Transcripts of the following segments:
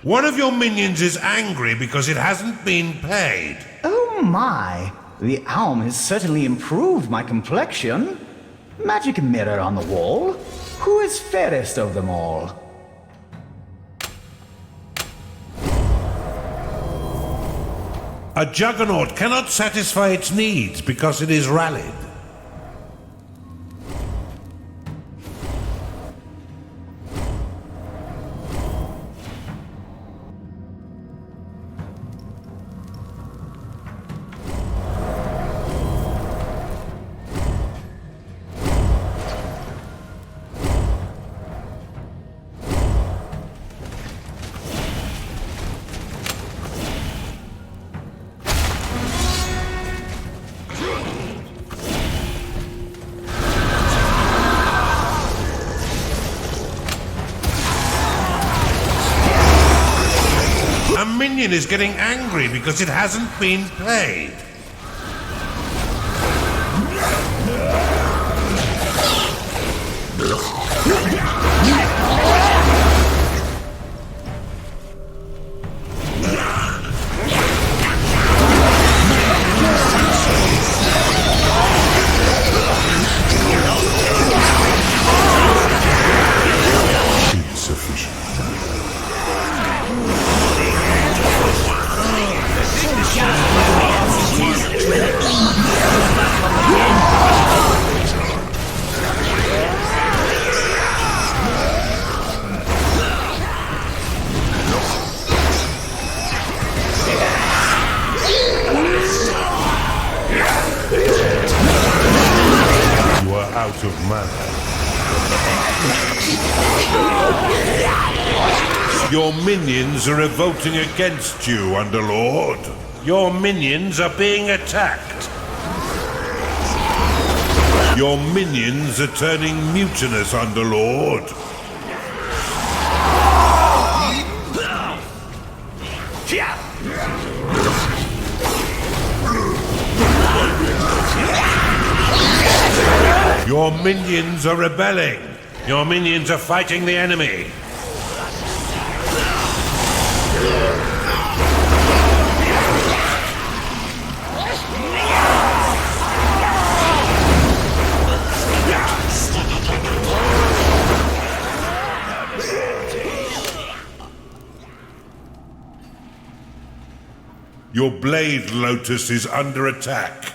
One of your minions is angry because it hasn't been paid. Oh my! The Alm has certainly improved my complexion. Magic mirror on the wall. Who is fairest of them all? A juggernaut cannot satisfy its needs because it is rallied. A minion is getting angry because it hasn't been paid. Insufficient. You are out of mana. Your minions are revolting against you, Underlord. Your minions are being attacked. Your minions are turning mutinous, Underlord. Your minions are rebelling. Your minions are fighting the enemy. Your Blade Lotus is under attack.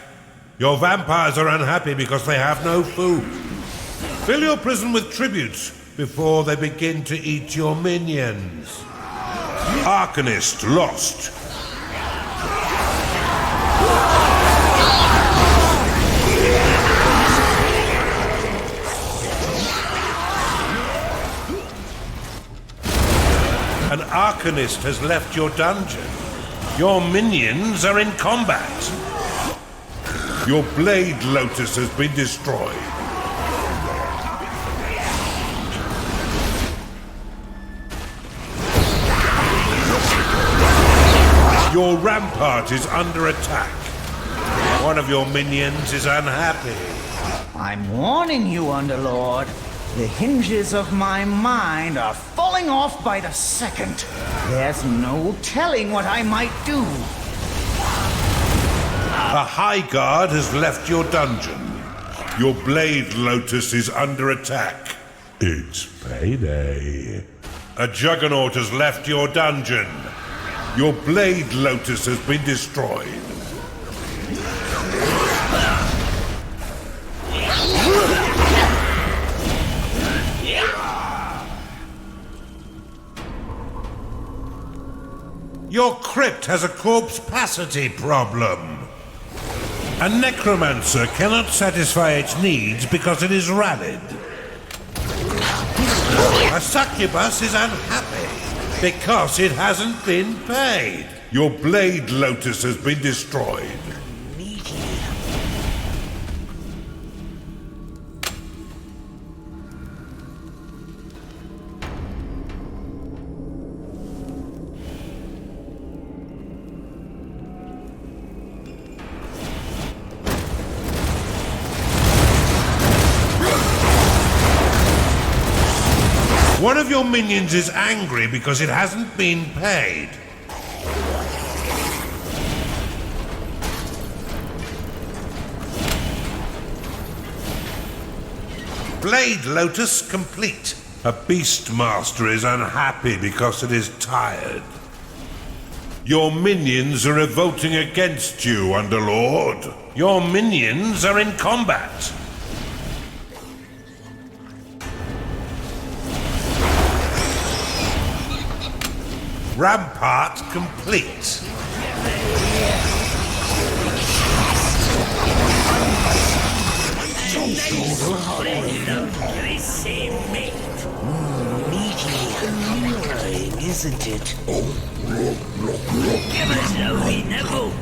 Your vampires are unhappy because they have no food. Fill your prison with tributes before they begin to eat your minions. Arcanist lost. An Arcanist has left your dungeon. Your minions are in combat. Your Blade Lotus has been destroyed. Your rampart is under attack. One of your minions is unhappy. I'm warning you, Underlord. The hinges of my mind are falling off by the second. There's no telling what I might do. A High Guard has left your dungeon. Your Blade Lotus is under attack. It's payday. A Juggernaut has left your dungeon. Your Blade Lotus has been destroyed. Your crypt has a corpse-pacity problem. A necromancer cannot satisfy its needs because it is rallied. A succubus is unhappy because it hasn't been paid. Your Blade Lotus has been destroyed. One of your minions is angry because it hasn't been paid. Blade Lotus complete. A Beastmaster is unhappy because it is tired. Your minions are revolting against you, Underlord. Your minions are in combat. Rampart complete. Meaty, isn't it? Give us a wee nibble.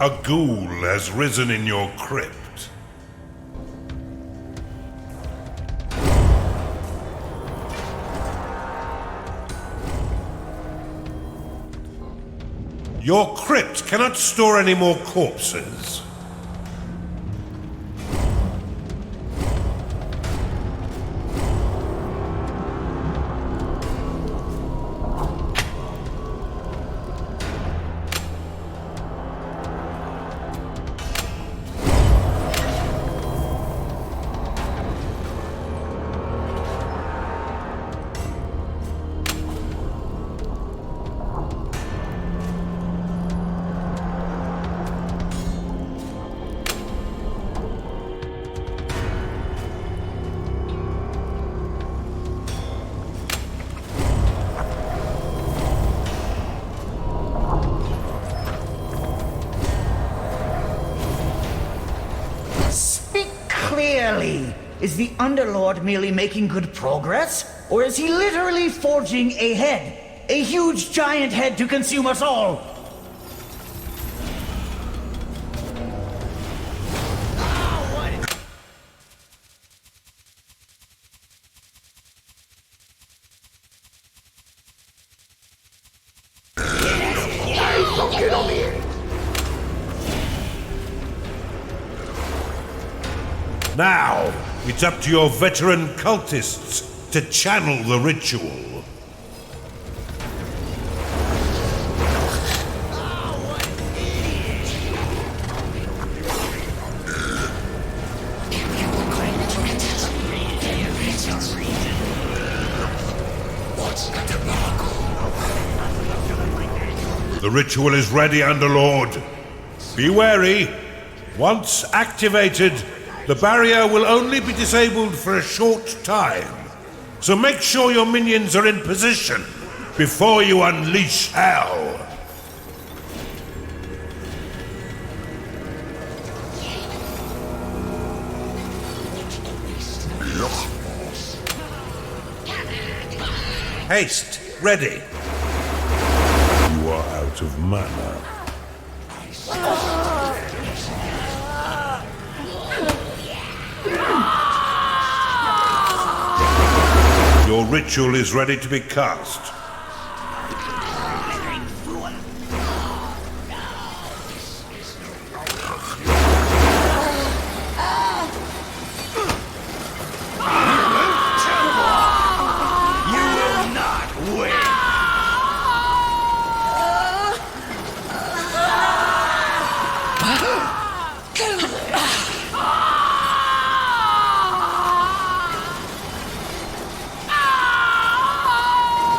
A ghoul has risen in your crypt. Your crypt cannot store any more corpses. Clearly, is the Underlord merely making good progress? Or is he literally forging a head? A huge giant head to consume us all? Now, it's up to your veteran cultists to channel the ritual. The ritual is ready, Underlord. Be wary. Once activated, the barrier will only be disabled for a short time. So make sure your minions are in position before you unleash hell. Haste, ready. You are out of mana. Your ritual is ready to be cast.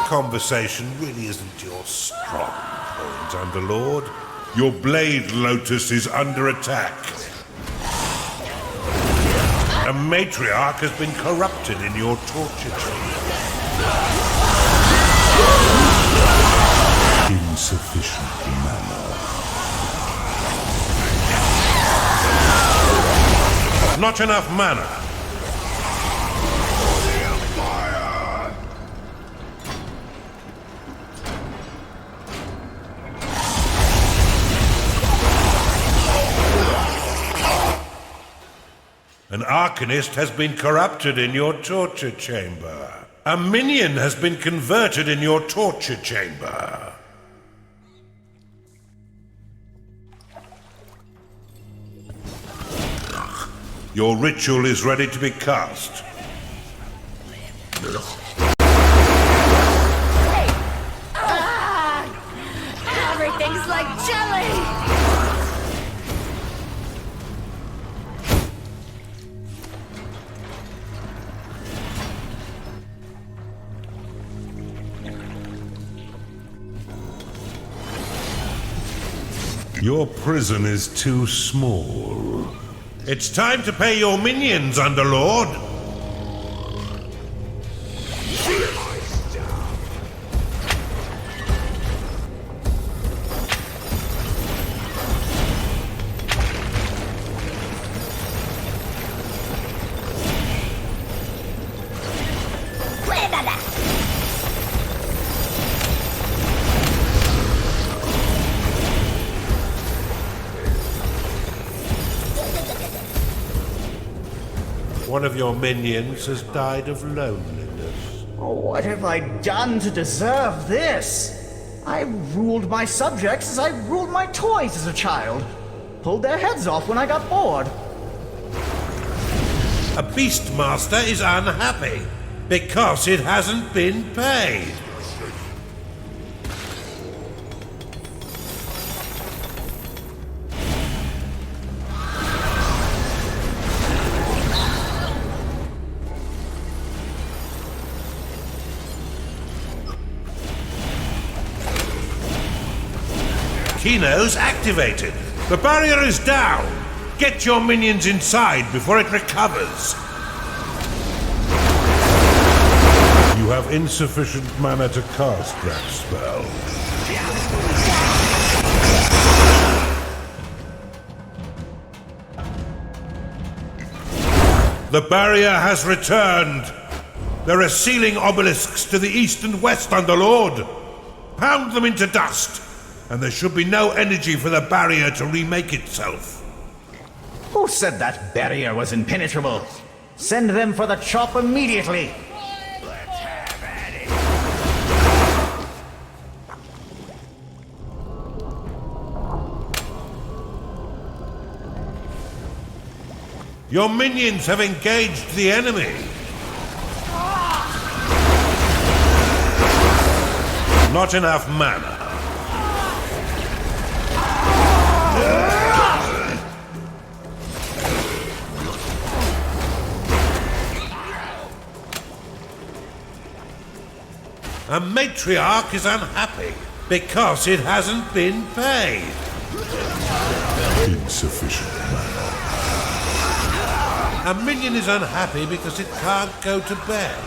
Conversation really isn't your strong point, Underlord. Your Blade Lotus is under attack. A matriarch has been corrupted in your torture chamber. Insufficient mana. Not enough mana. Arcanist has been corrupted in your torture chamber. A minion has been converted in your torture chamber. Your ritual is ready to be cast. Everything's like jelly! Your prison is too small. It's time to pay your minions, Underlord. One of your minions has died of loneliness. Oh, what have I done to deserve this? I ruled my subjects as I ruled my toys as a child. Pulled their heads off when I got bored. A Beastmaster is unhappy because it hasn't been paid. Kino's activated. The barrier is down. Get your minions inside before it recovers. You have insufficient mana to cast that spell. The barrier has returned. There are sealing obelisks to the east and west, Underlord. Pound them into dust, and there should be no energy for the barrier to remake itself. Who said that barrier was impenetrable? Send them for the chop immediately. Your minions have engaged the enemy. Not enough mana. A matriarch is unhappy because it hasn't been paid. Insufficient mana. A minion is unhappy because it can't go to bed.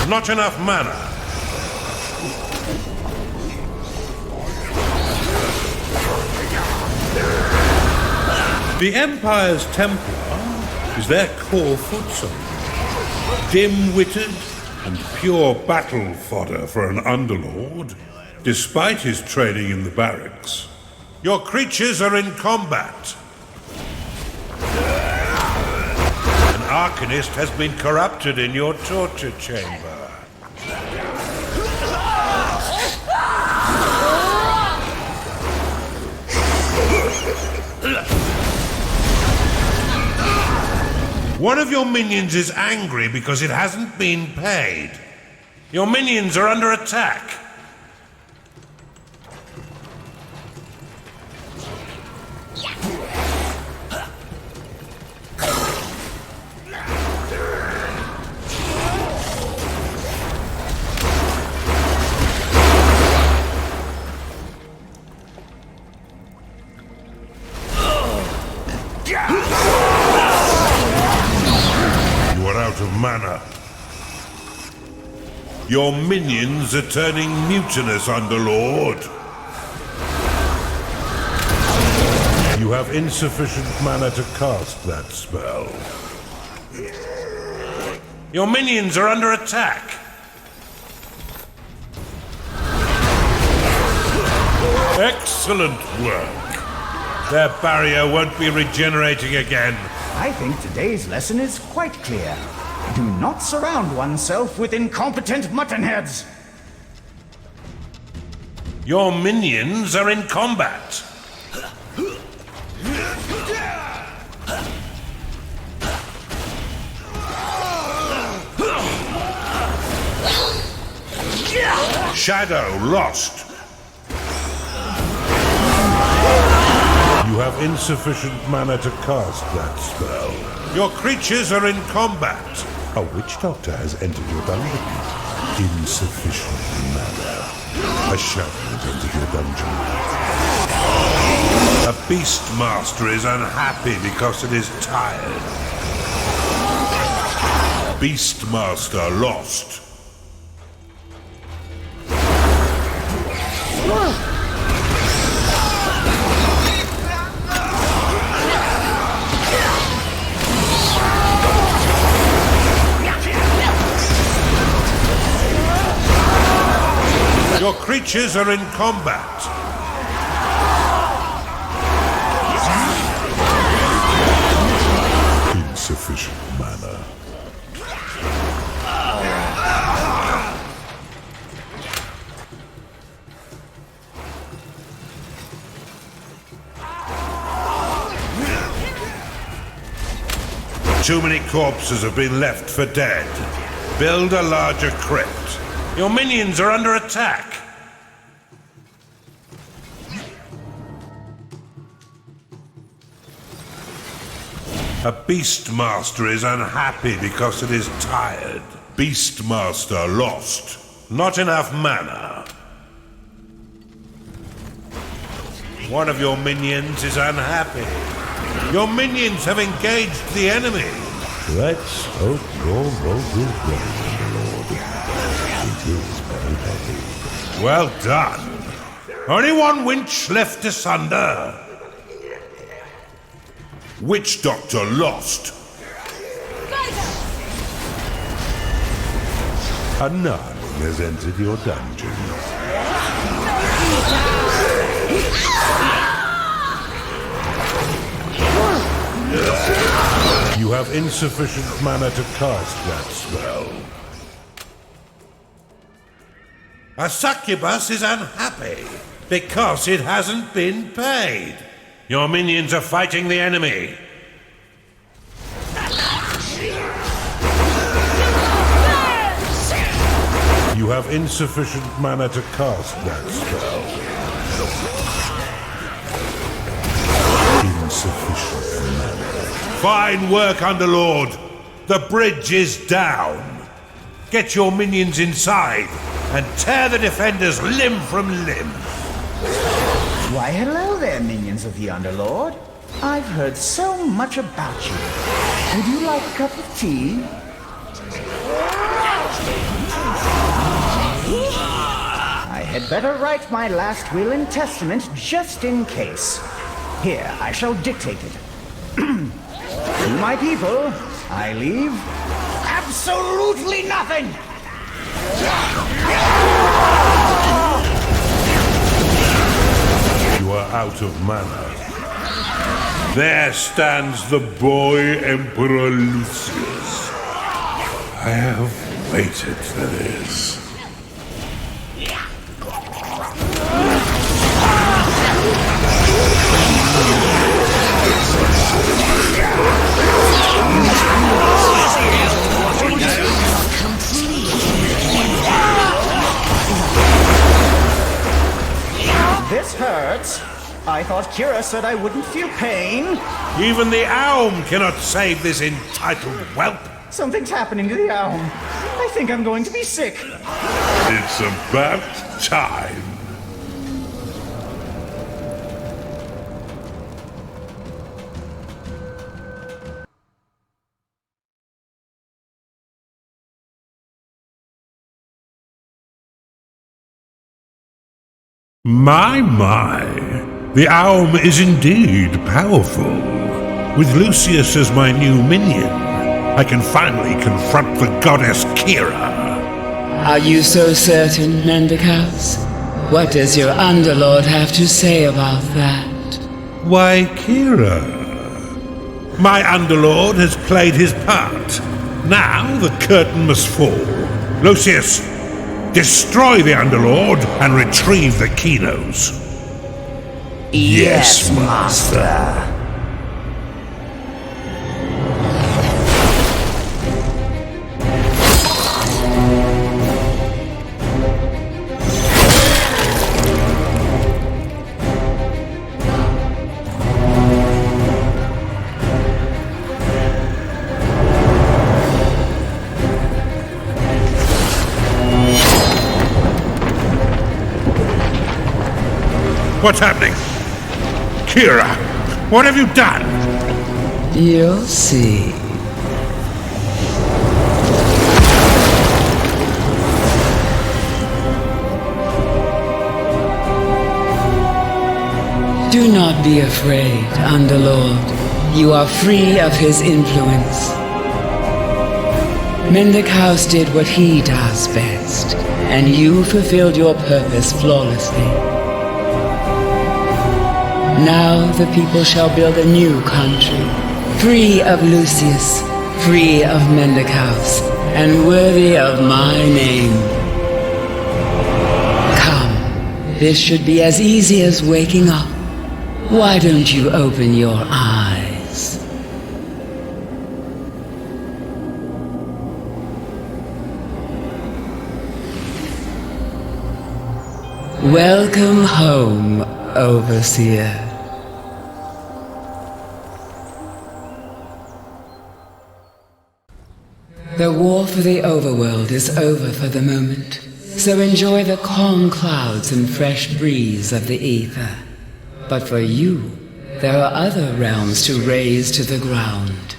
Not enough mana. The Empire's Templar is their core foot soldier. Dim-witted and pure battle fodder for an Underlord, despite his training in the barracks. Your creatures are in combat. An Arcanist has been corrupted in your torture chamber. One of your minions is angry because it hasn't been paid. Your minions are under attack. You are out of mana. Your minions are turning mutinous, Underlord. You have insufficient mana to cast that spell. Your minions are under attack. Excellent work. Their barrier won't be regenerating again. I think today's lesson is quite clear. Do not surround oneself with incompetent muttonheads. Your minions are in combat. Shadow lost. You have insufficient mana to cast that spell. Your creatures are in combat. A witch doctor has entered your dungeon. Insufficient mana. A shadow has entered your dungeon. A beastmaster is unhappy because it is tired. Beastmaster lost. Your creatures are in combat. Insufficient mana. Too many corpses have been left for dead. Build a larger crypt. Your minions are under attack. A beastmaster is unhappy because it is tired. Beastmaster lost. Not enough mana. One of your minions is unhappy. Your minions have engaged the enemy. Let's hope your road will go, Lord. It is very heavy. Well done. Only one winch left asunder. Witch Doctor lost. A nun has entered your dungeon. You have insufficient mana to cast that spell. A succubus is unhappy because it hasn't been paid. Your minions are fighting the enemy. You have insufficient mana to cast that spell. Insufficient mana. Fine work, Underlord. The bridge is down. Get your minions inside and tear the defenders limb from limb. Why, hello there, minions of the Underlord. I've heard so much about you. Would you like a cup of tea? I had better write my last will and testament just in case. Here, I shall dictate it. To my people, I leave absolutely nothing! You are out of mana. There stands the boy Emperor Lucius. I have waited for this. This hurts. I thought Kira said I wouldn't feel pain. Even the Aum cannot save this entitled whelp. Something's happening to the Aum. I think I'm going to be sick. It's about time. My. The Aum is indeed powerful. With Lucius as my new minion, I can finally confront the goddess Kira. Are you so certain, Mendicus? What does your underlord have to say about that? Why, Kira? My underlord has played his part. Now the curtain must fall. Lucius, destroy the underlord and retrieve the Kinos. Yes, Master. What's happening? Kira, what have you done? You'll see. Do not be afraid, Underlord. You are free of his influence. Mendicus did what he does best, and you fulfilled your purpose flawlessly. Now the people shall build a new country, free of Lucius, free of Mendicus, and worthy of my name. Come, this should be as easy as waking up. Why don't you open your eyes? Welcome home, Overseer. The war for the Overworld is over for the moment, so enjoy the calm clouds and fresh breeze of the ether. But for you, there are other realms to raze to the ground.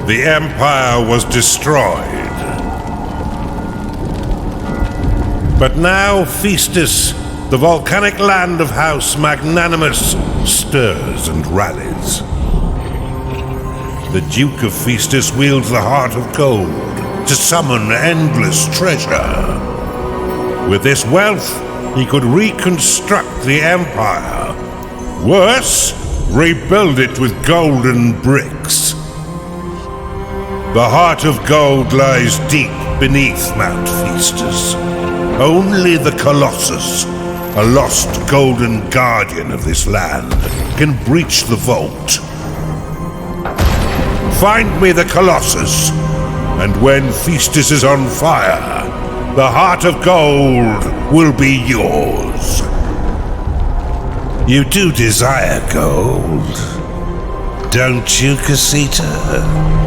the Empire was destroyed. But now Festus, the volcanic land of House Magnanimous, stirs and rallies. The Duke of Festus wields the Heart of Gold to summon endless treasure. With this wealth, he could reconstruct the Empire. Worse, rebuild it with golden bricks. The Heart of Gold lies deep beneath Mount Festus. Only the Colossus, a lost golden guardian of this land, can breach the vault. Find me the Colossus, and when Festus is on fire, the Heart of Gold will be yours. You do desire gold, don't you, Casita?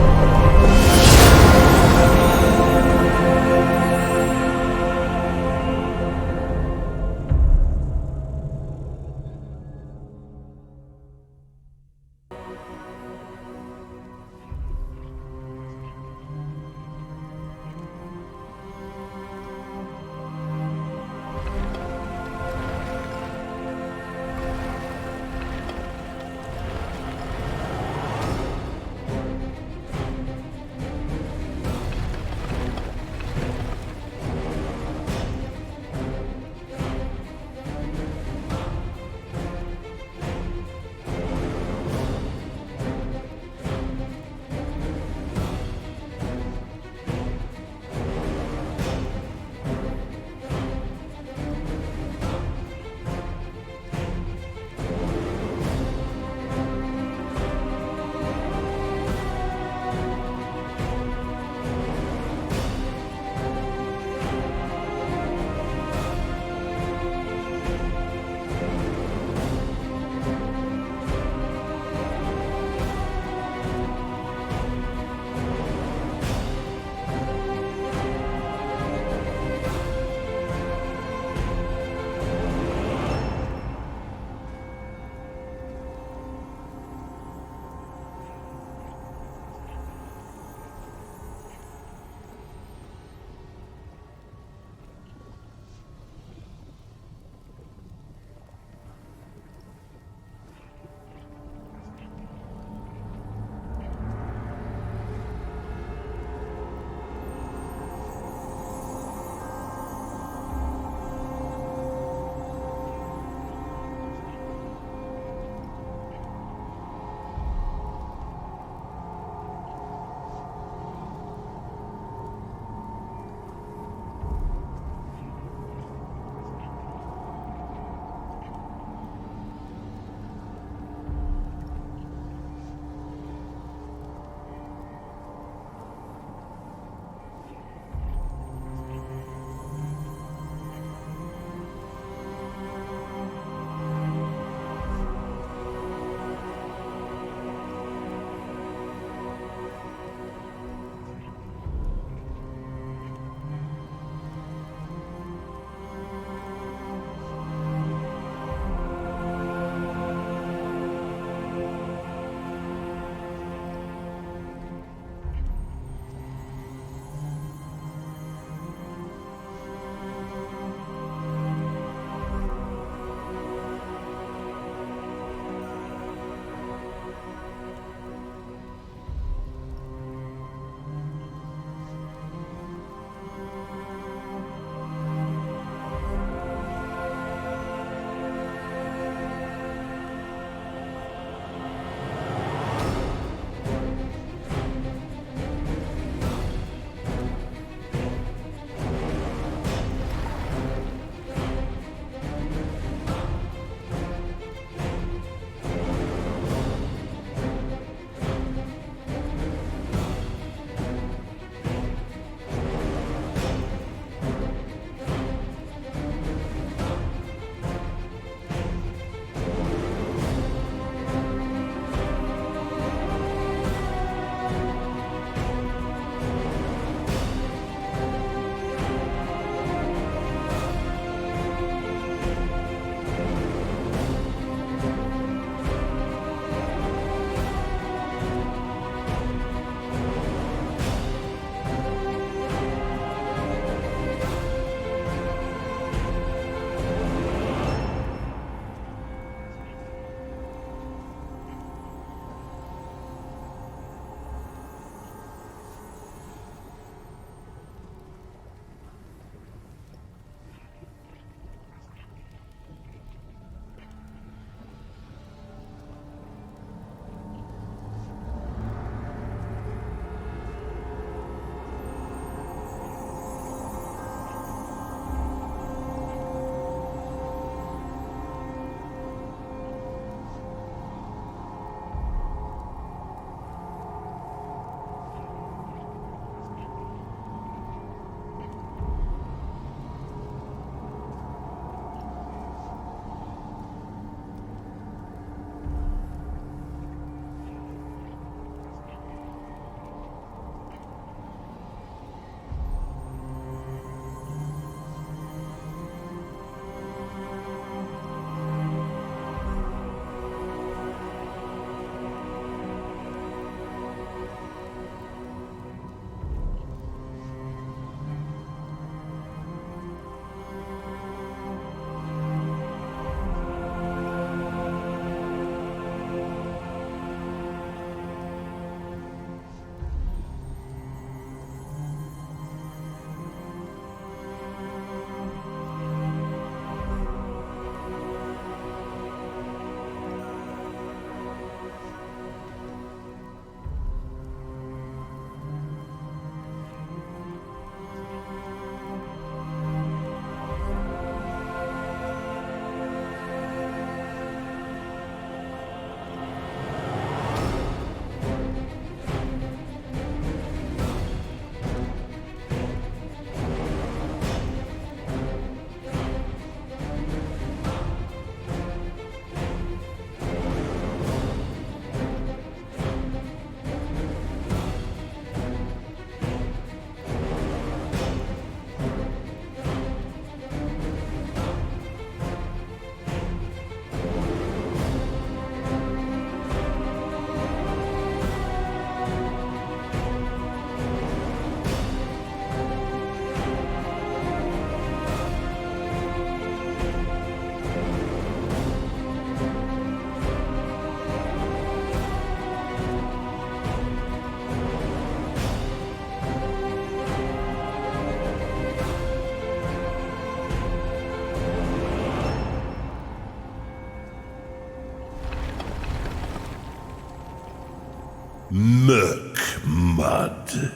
Murk mud.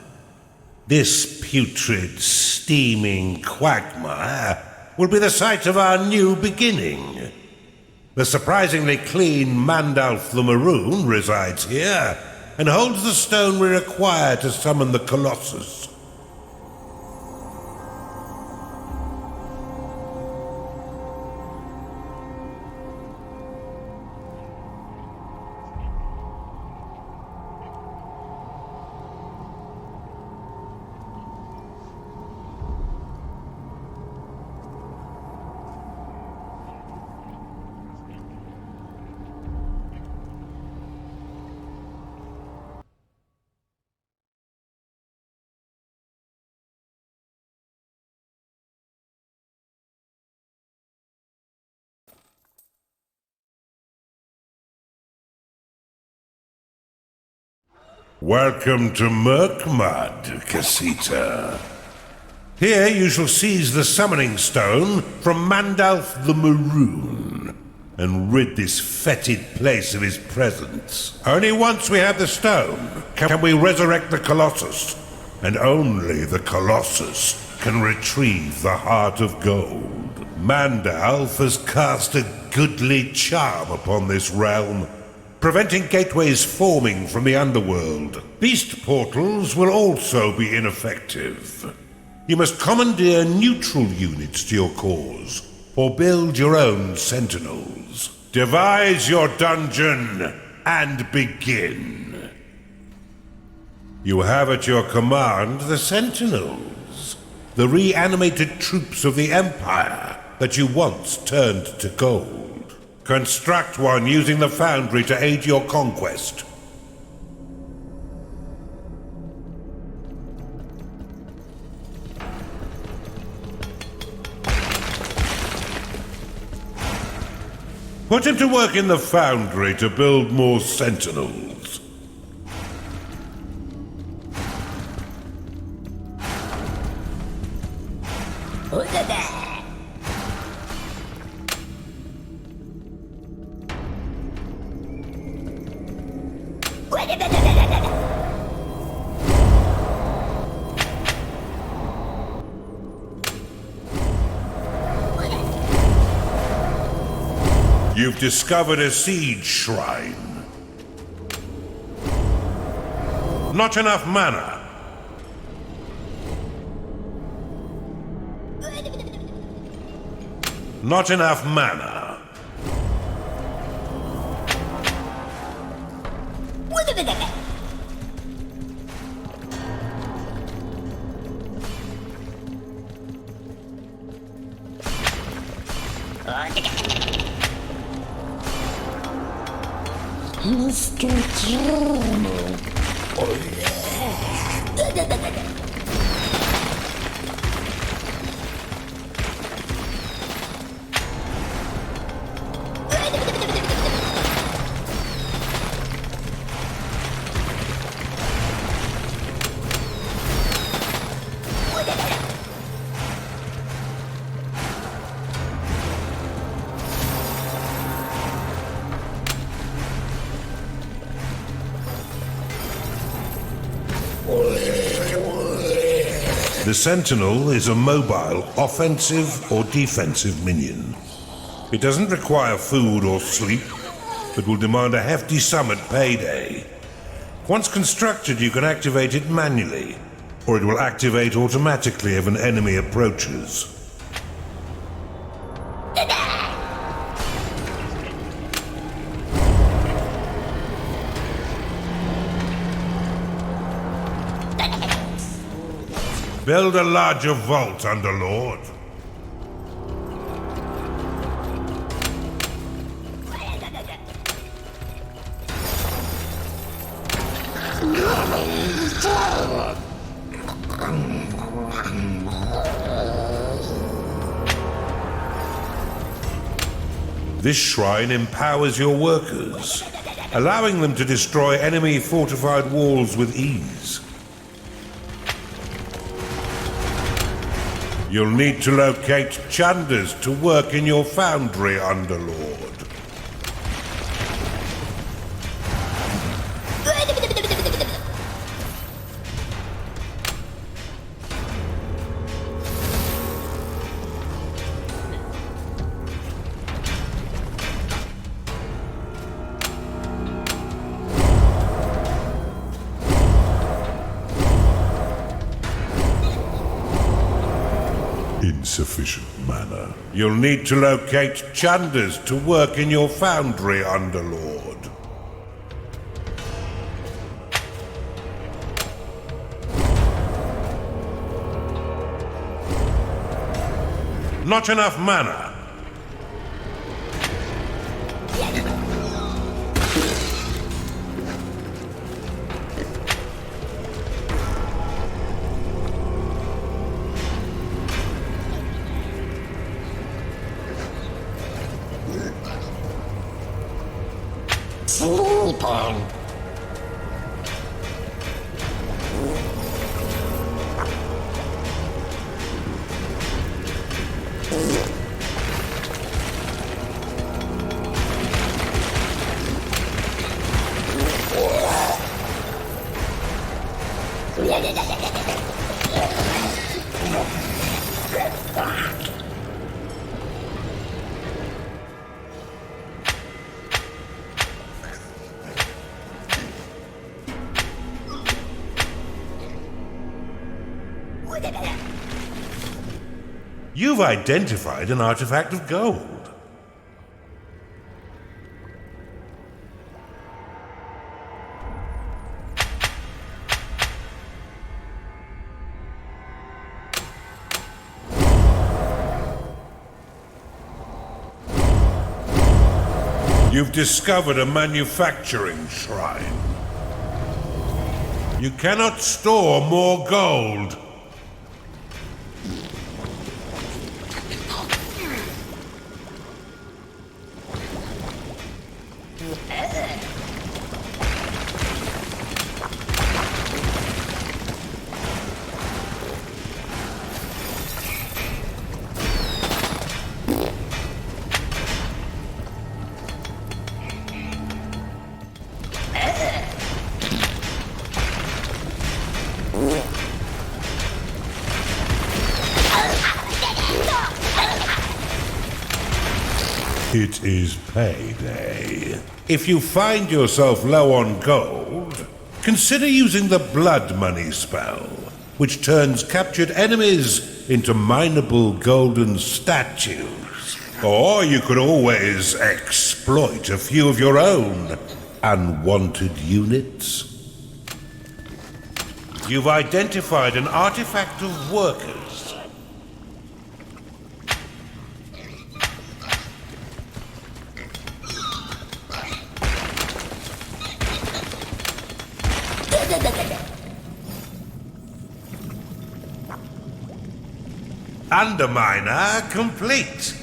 This putrid, steaming quagmire will be the site of our new beginning. The surprisingly clean Mandalf the Maroon resides here and holds the stone we require to summon the Colossus. Welcome to Murkmud, Casita. Here you shall seize the summoning stone from Mandalf the Maroon and rid this fetid place of his presence. Only once we have the stone can we resurrect the Colossus, and only the Colossus can retrieve the Heart of Gold. Mandalf has cast a goodly charm upon this realm, preventing gateways forming from the underworld. Beast portals will also be ineffective. You must commandeer neutral units to your cause, or build your own sentinels. Devise your dungeon and begin. You have at your command the sentinels, the reanimated troops of the Empire that you once turned to gold. Construct one using the foundry to aid your conquest. Put him to work in the foundry to build more sentinels. You've discovered a siege shrine. Not enough mana. Not enough mana. Mr. Journal. The Sentinel is a mobile, offensive or defensive minion. It doesn't require food or sleep, but will demand a hefty sum at payday. Once constructed, you can activate it manually, or it will activate automatically if an enemy approaches. Build a larger vault, Underlord. This shrine empowers your workers, allowing them to destroy enemy fortified walls with ease. You'll need to locate Chandas to work in your foundry, Underlord. insufficient mana. You'll need to locate Chunders to work in your foundry, Underlord. Not enough mana. Sleeping. You've identified an artifact of gold. You've discovered a manufacturing shrine. You cannot store more gold. It is payday. If you find yourself low on gold, consider using the blood money spell, which turns captured enemies into mineable golden statues. Or you could always exploit a few of your own unwanted units. You've identified an artifact of workers. Underminer complete.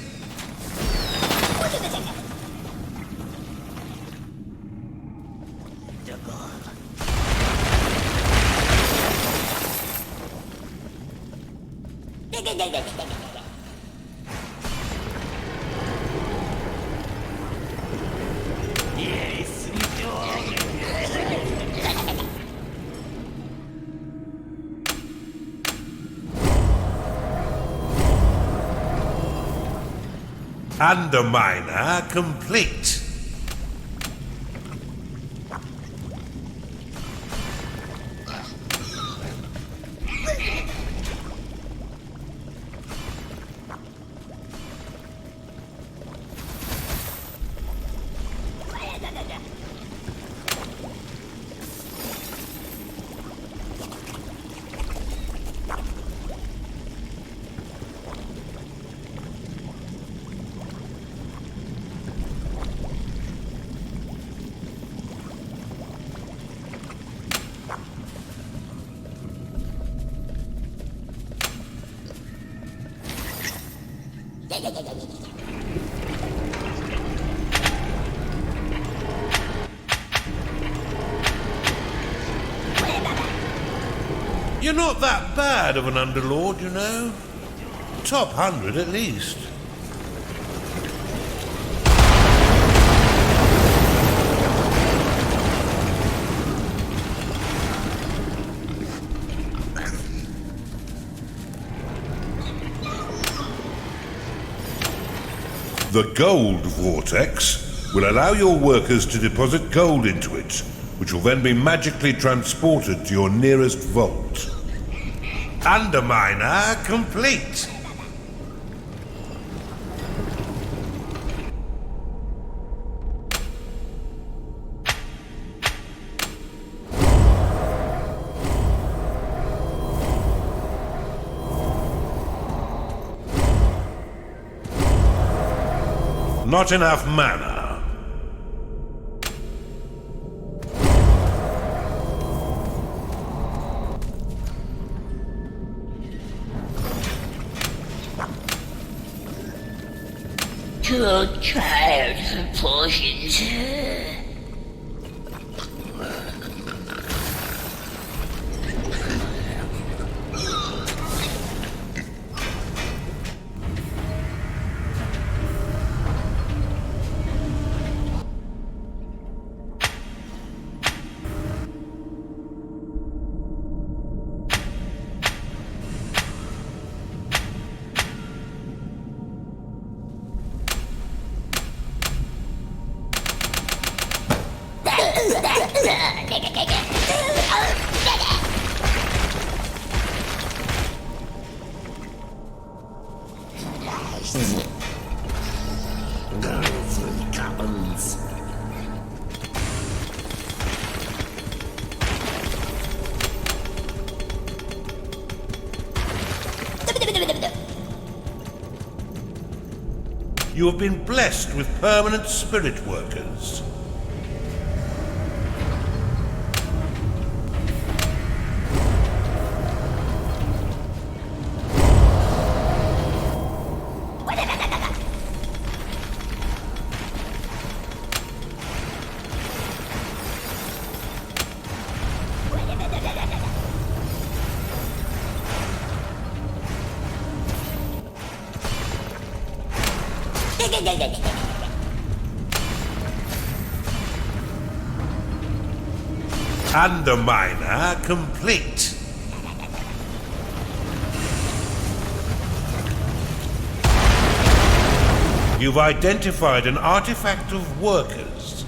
Underminer complete. You're not that bad of an Underlord, you know. Top 100 at least. The gold vortex will allow your workers to deposit gold into it, which will then be magically transported to your nearest vault. Underminer complete. Not enough mana. Too tired for potions. You have been blessed with permanent spirit workers. Underminer complete. You've identified an artifact of workers.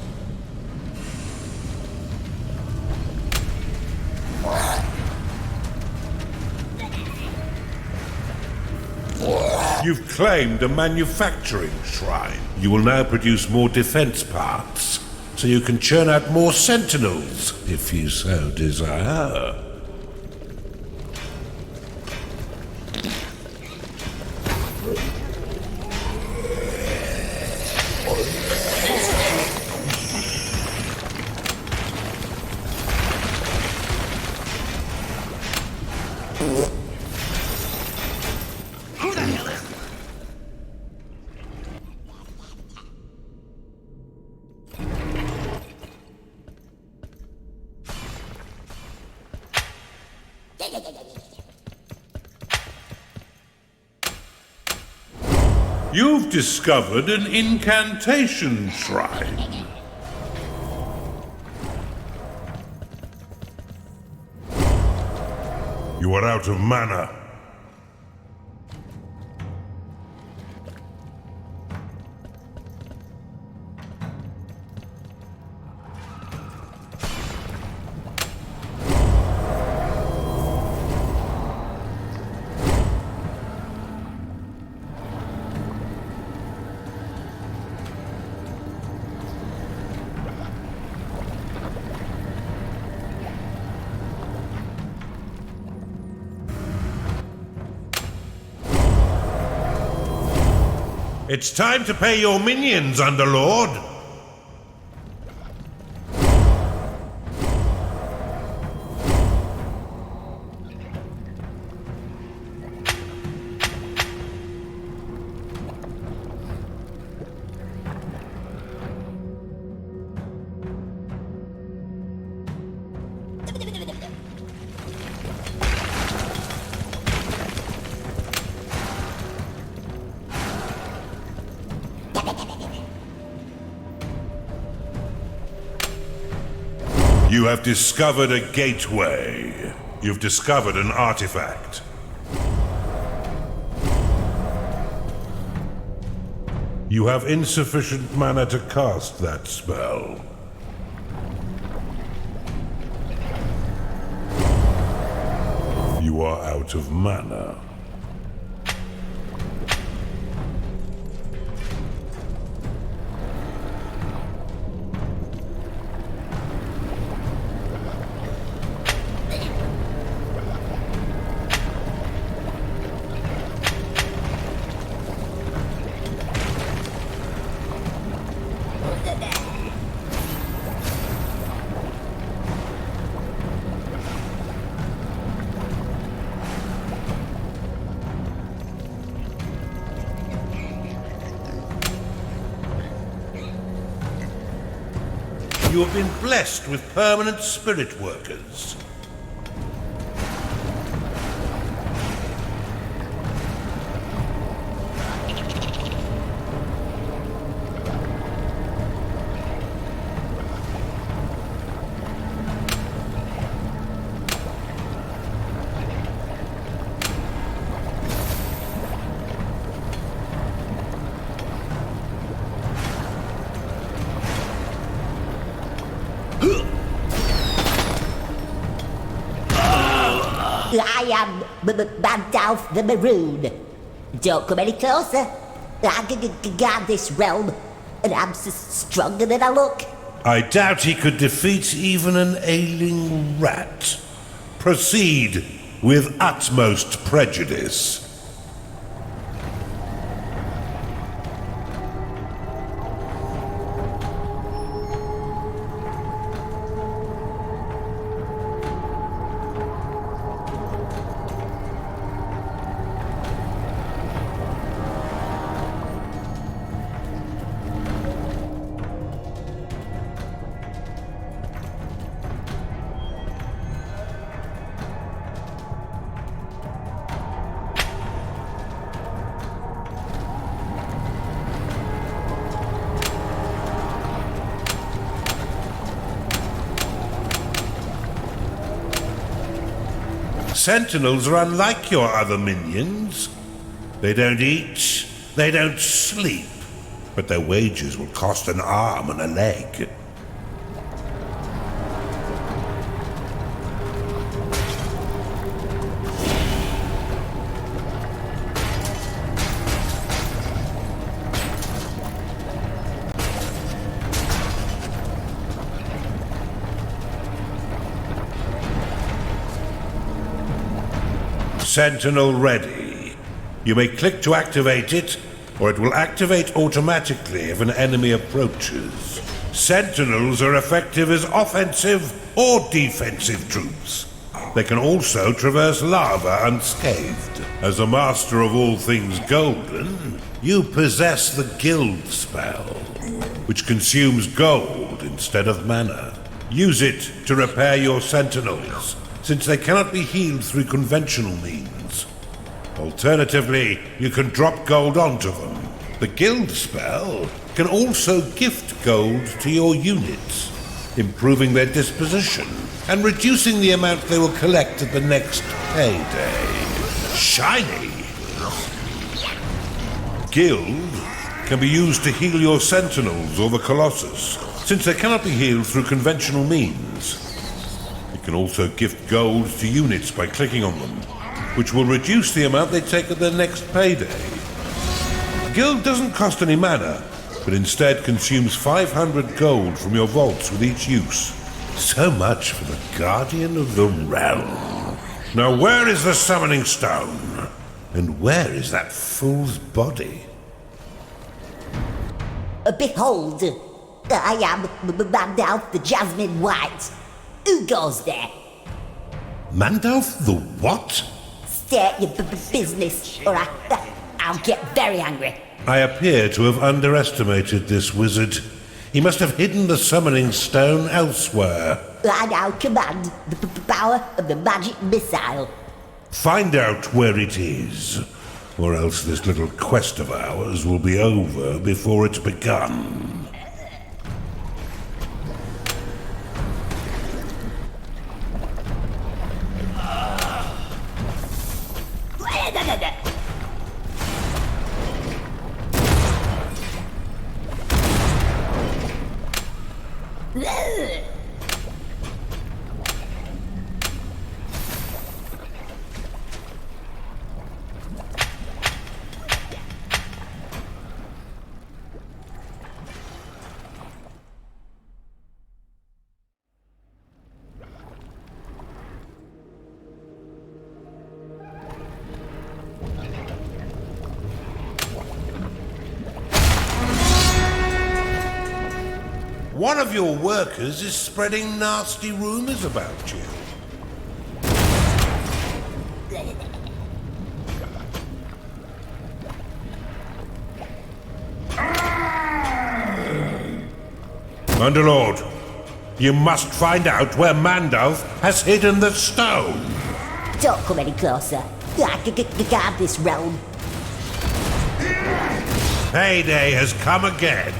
You've claimed a manufacturing shrine. You will now produce more defense parts, so you can churn out more sentinels, if you so desire. You've discovered an incantation shrine. You are out of mana. It's time to pay your minions, Underlord. You have discovered a gateway. You've discovered an artifact. You have insufficient mana to cast that spell. You are out of mana. You have been blessed with permanent spirit workers. I am Bandalf the Maroon. Don't come any closer. I got this realm, and I'm stronger than I look. I doubt he could defeat even an ailing rat. Proceed with utmost prejudice. Sentinels are unlike your other minions. They don't eat, they don't sleep, but their wages will cost an arm and a leg. Sentinel ready. You may click to activate it, or it will activate automatically if an enemy approaches. Sentinels are effective as offensive or defensive troops. They can also traverse lava unscathed. As a master of all things golden, you possess the guild spell, which consumes gold instead of mana. Use it to repair your sentinels, since they cannot be healed through conventional means. Alternatively, you can drop gold onto them. The guild spell can also gift gold to your units, improving their disposition and reducing the amount they will collect at the next payday. Shiny! Guild can be used to heal your sentinels or the colossus, since they cannot be healed through conventional means. You can also gift gold to units by clicking on them, which will reduce the amount they take at their next payday. Guild doesn't cost any mana, but instead consumes 500 gold from your vaults with each use. So much for the Guardian of the Realm. Now where is the summoning stone? And where is that fool's body? Behold, I am Bandalf the Jasmine White. Who goes there? Mandalf the what? State your business, or I'll get very angry. I appear to have underestimated this wizard. He must have hidden the summoning stone elsewhere. I now command the power of the magic missile. Find out where it is, or else this little quest of ours will be over before it's begun. One of your workers is spreading nasty rumors about you. Underlord, You must find out where Mandalf has hidden the stone. Don't come any closer. I can guard this realm. Payday has come again.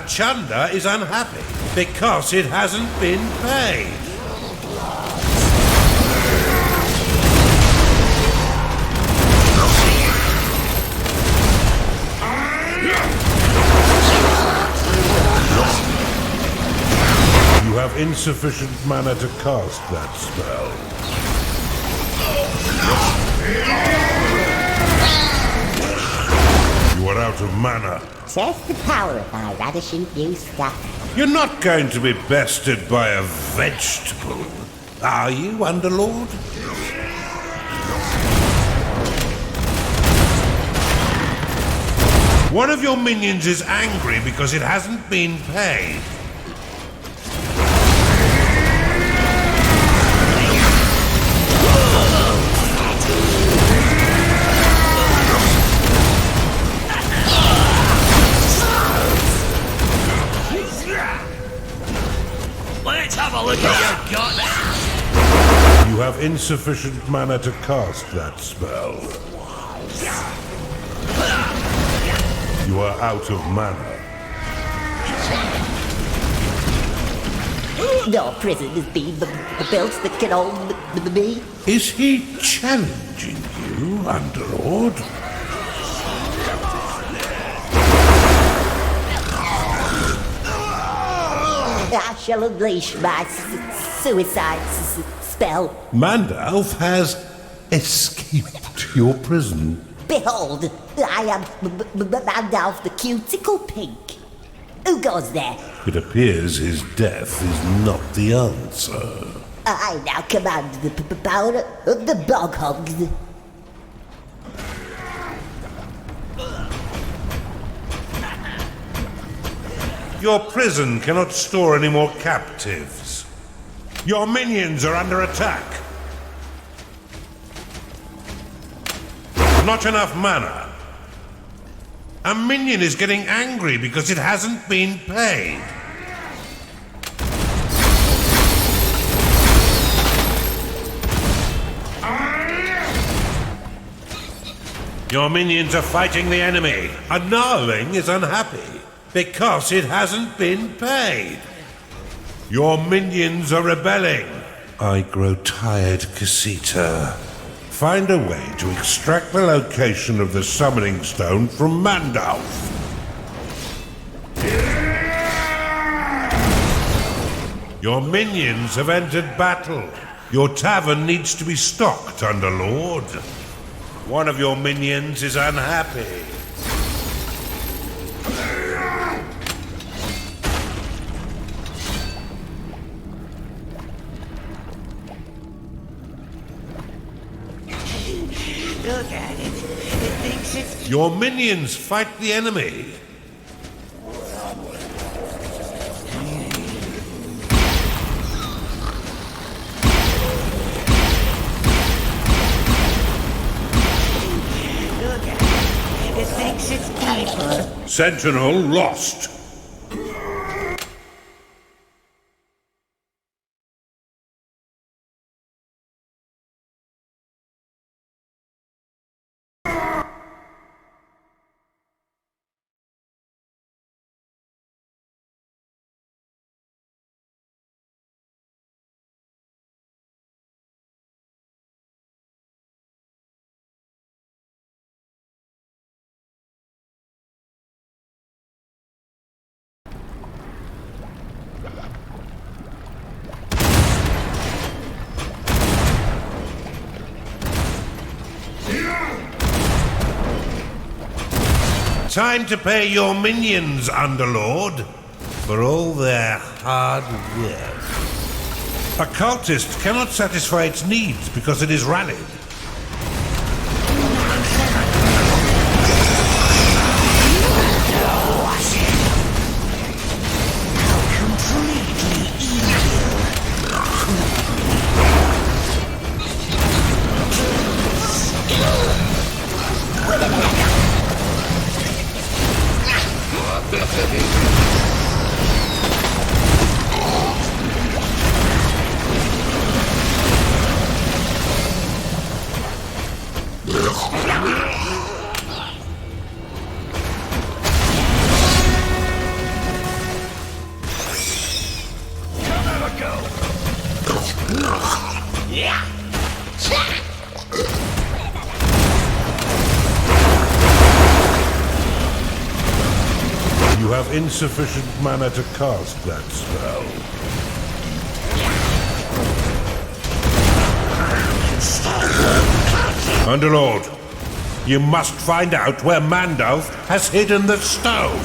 Chanda is unhappy because it hasn't been paid. You have insufficient mana to cast that spell. You are out of mana. Test the power of my radish-infused stuff. You're not going to be bested by a vegetable, are you, Underlord? One of your minions is angry because it hasn't been paid. Let's have a look at your guts. You have insufficient mana to cast that spell. You are out of mana. No prison has been built that can hold me. Is he challenging you, Underlord? I shall unleash my suicide spell. Mandalf has escaped your prison. Behold, I am Mandalf the Cuticle Pink. Who goes there? It appears his death is not the answer. I now command the power of the bog hogs. Your prison cannot store any more captives. Your minions are under attack. Not enough mana. A minion is getting angry because it hasn't been paid. Your minions are fighting the enemy. A Gnarling is unhappy because it hasn't been paid. Your minions are rebelling. I grow tired, Casita. Find a way to extract the location of the summoning stone from Mandalf. Your minions have entered battle. Your tavern needs to be stocked, Underlord. One of your minions is unhappy. Look at it. It thinks it's... Your minions fight the enemy. Look at it. It thinks it's deeper. Sentinel lost. Time to pay your minions, Underlord, for all their hard work. A cultist cannot satisfy its needs because it is rallied. You have insufficient mana to cast that spell. Underlord, you must find out where Mandalf has hidden the stone.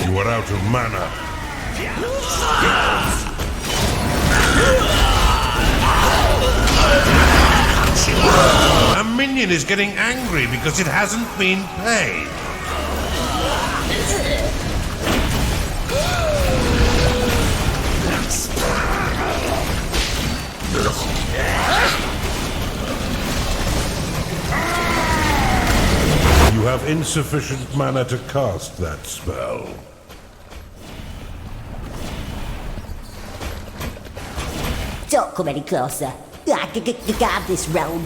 You are out of mana. A minion is getting angry because it hasn't been paid. You have insufficient mana to cast that spell. Don't come any closer. I can guard this realm.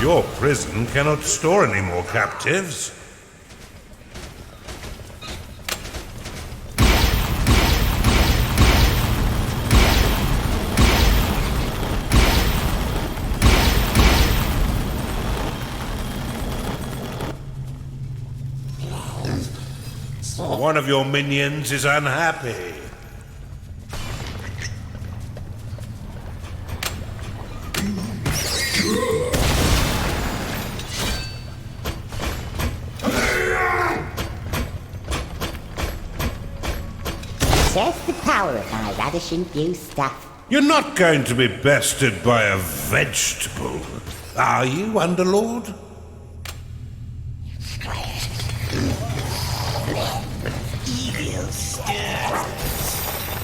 Your prison cannot store any more captives. One of your minions is unhappy. Test the power of my radish-infused stuff. You're not going to be bested by a vegetable, are you, Underlord?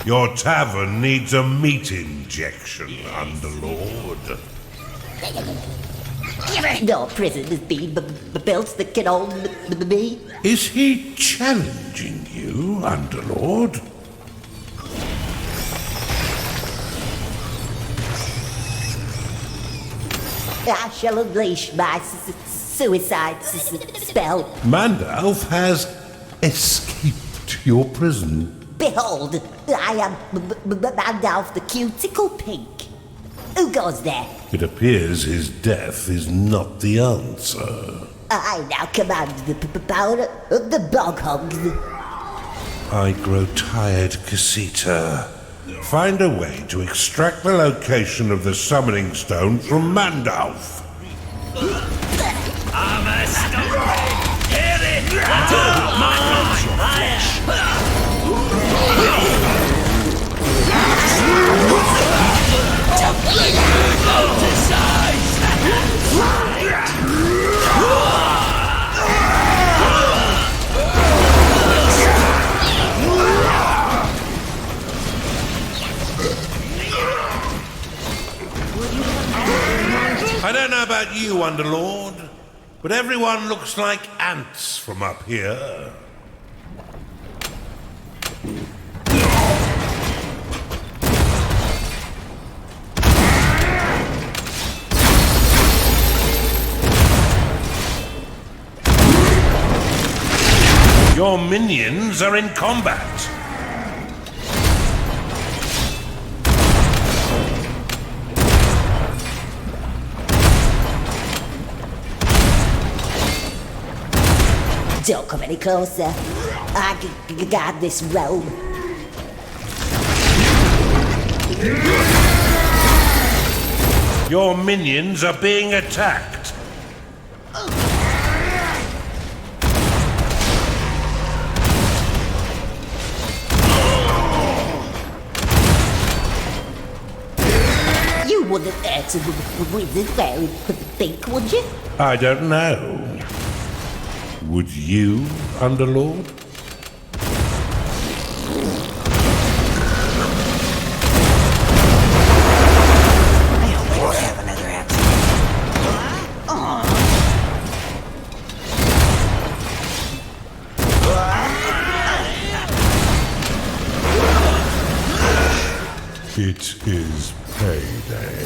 Your tavern needs a meat injection, Underlord. No prison has been built that can hold me. Is he challenging you, Underlord? I shall unleash my suicide spell. Mandalf has escaped your prison. Behold, I am Mandalf the Cuticle Pink. Who goes there? It appears his death is not the answer. I now command the power of the bog hogs. I grow tired, Casita. Find a way to extract the location of the summoning stone from Mandalf. I'm a stone. Hear it! My I don't know about you, Underlord, but everyone looks like ants from up here. Your minions are in combat. Don't come any closer. I got this robe. Your minions are being attacked. You wouldn't hurt a wizard very think, would you? I don't know. Would you, Underlord? Have another accident. It is payday.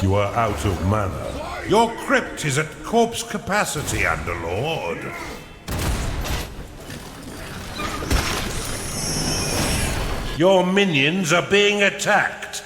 You are out of mana. Your crypt is at corpse capacity, Underlord. Your minions are being attacked.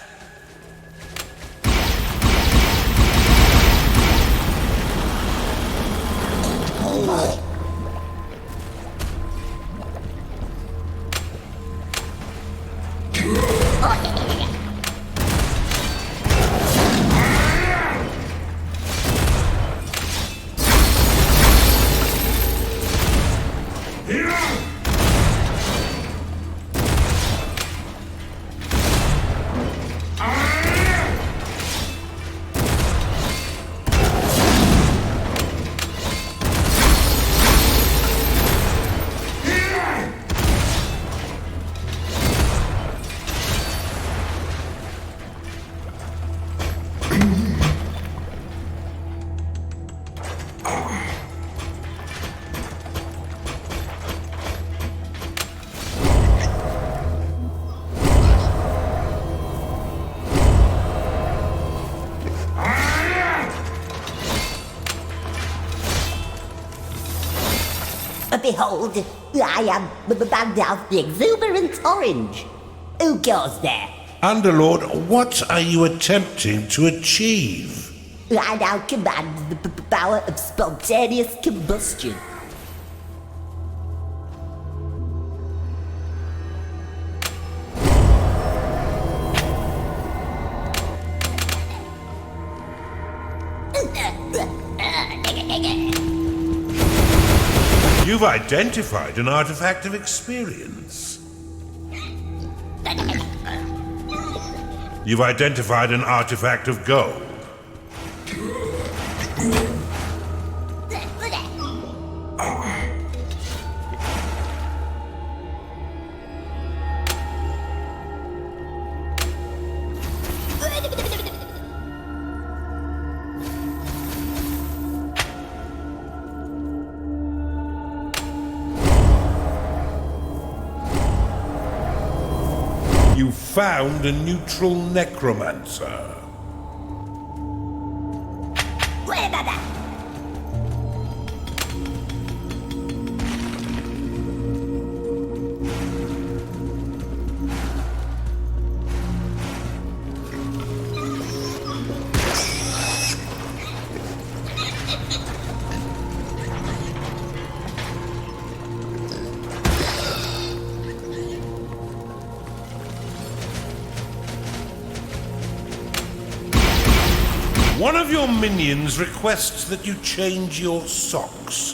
Behold, I am Bandalf the Exuberant Orange. Who goes there? Underlord, what are you attempting to achieve? I now command the power of spontaneous combustion. You've identified an artifact of experience. You've identified an artifact of gold. You found a neutral necromancer. Where about that? One of your minions requests that you change your socks.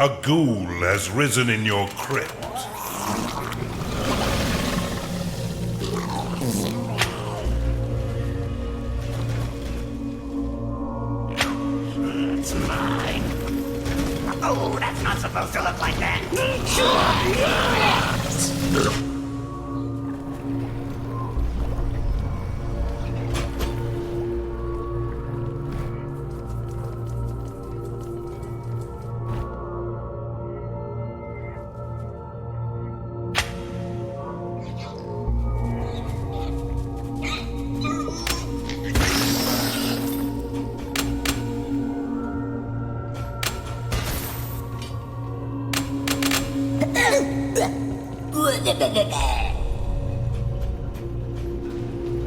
A ghoul has risen in your crypt. It's mine. Oh, that's not supposed to look like that.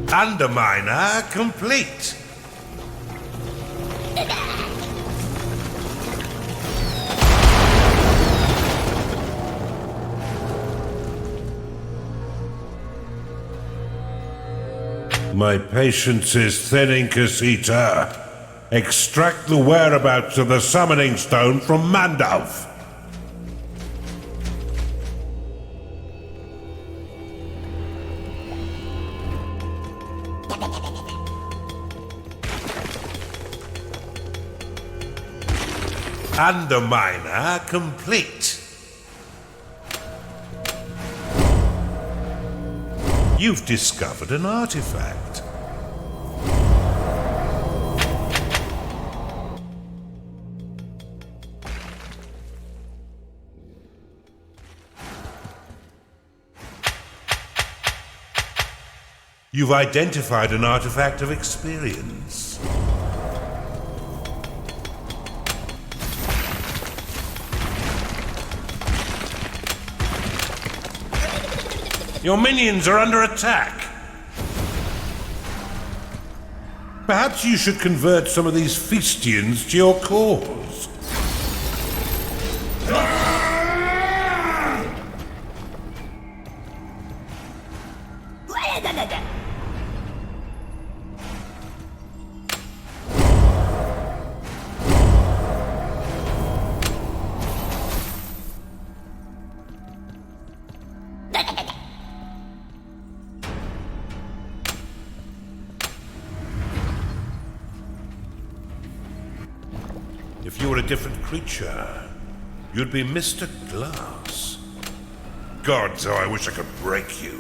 Underminer complete. My patience is thinning, Casita. Extract the whereabouts of the summoning stone from Mandalf. Underminer complete. You've discovered an artifact. You've identified an artifact of experience. Your minions are under attack. Perhaps you should convert some of these Feastians to your cause. If you were a different creature, you'd be Mr. Glass. Gods, how I wish I could break you.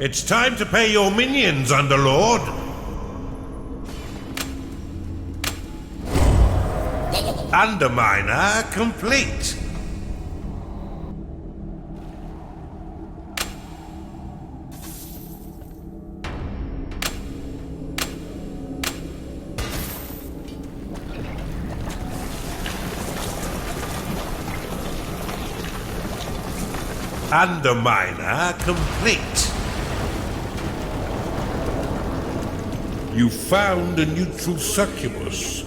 It's time to pay your minions, Underlord. Underminer complete. Underminer complete. You found a neutral succubus.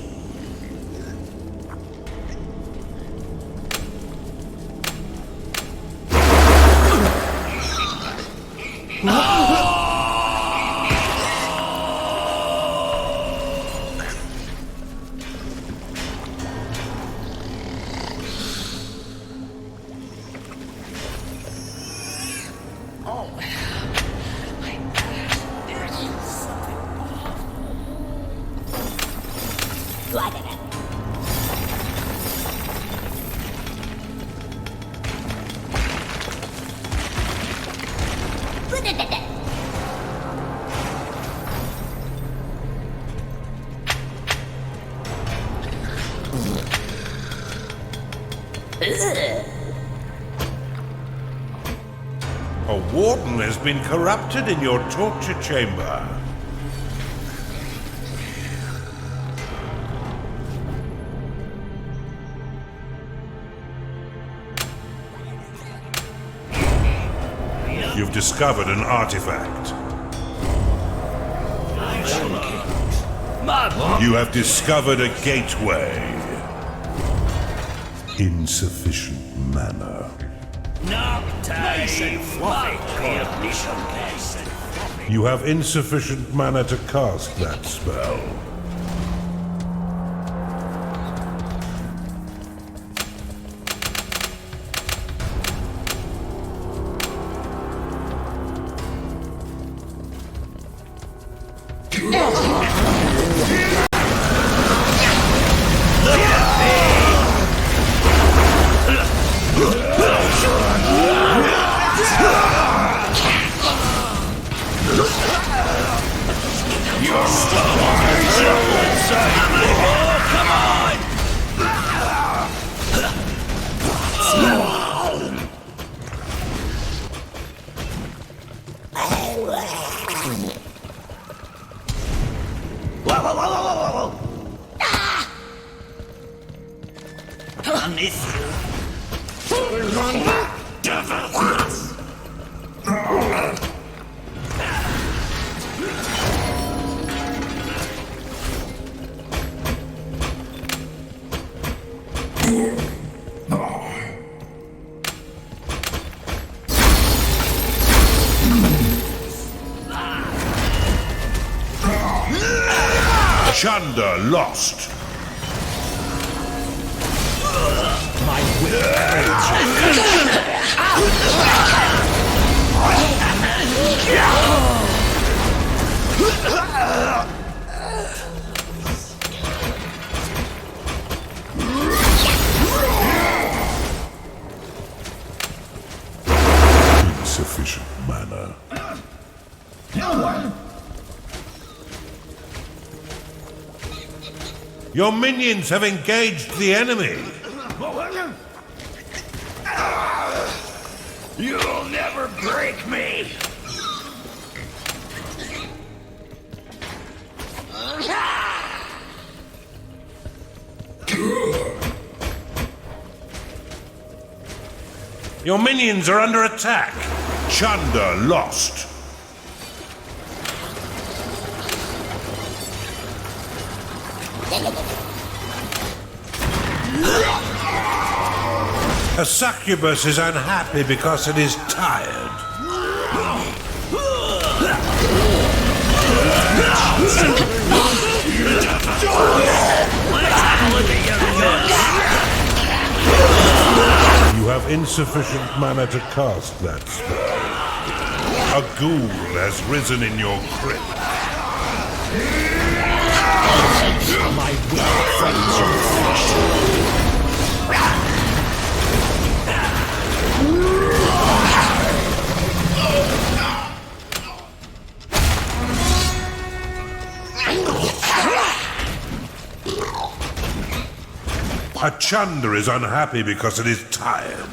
A warden has been corrupted in your torture chamber. You've discovered an artifact. You have discovered a gateway. Insufficient mana. Nice and fluffy. Nice and fluffy. You have insufficient mana to cast that spell. I miss you. Chunder lost. My will Insufficient mana. Your minions have engaged the enemy. You'll never break me! Your minions are under attack. Chunder lost. A succubus is unhappy because it is tired. You have insufficient mana to cast that spell. A ghoul has risen in your crypt. My will frames your flesh. A Chunder is unhappy because it is tired.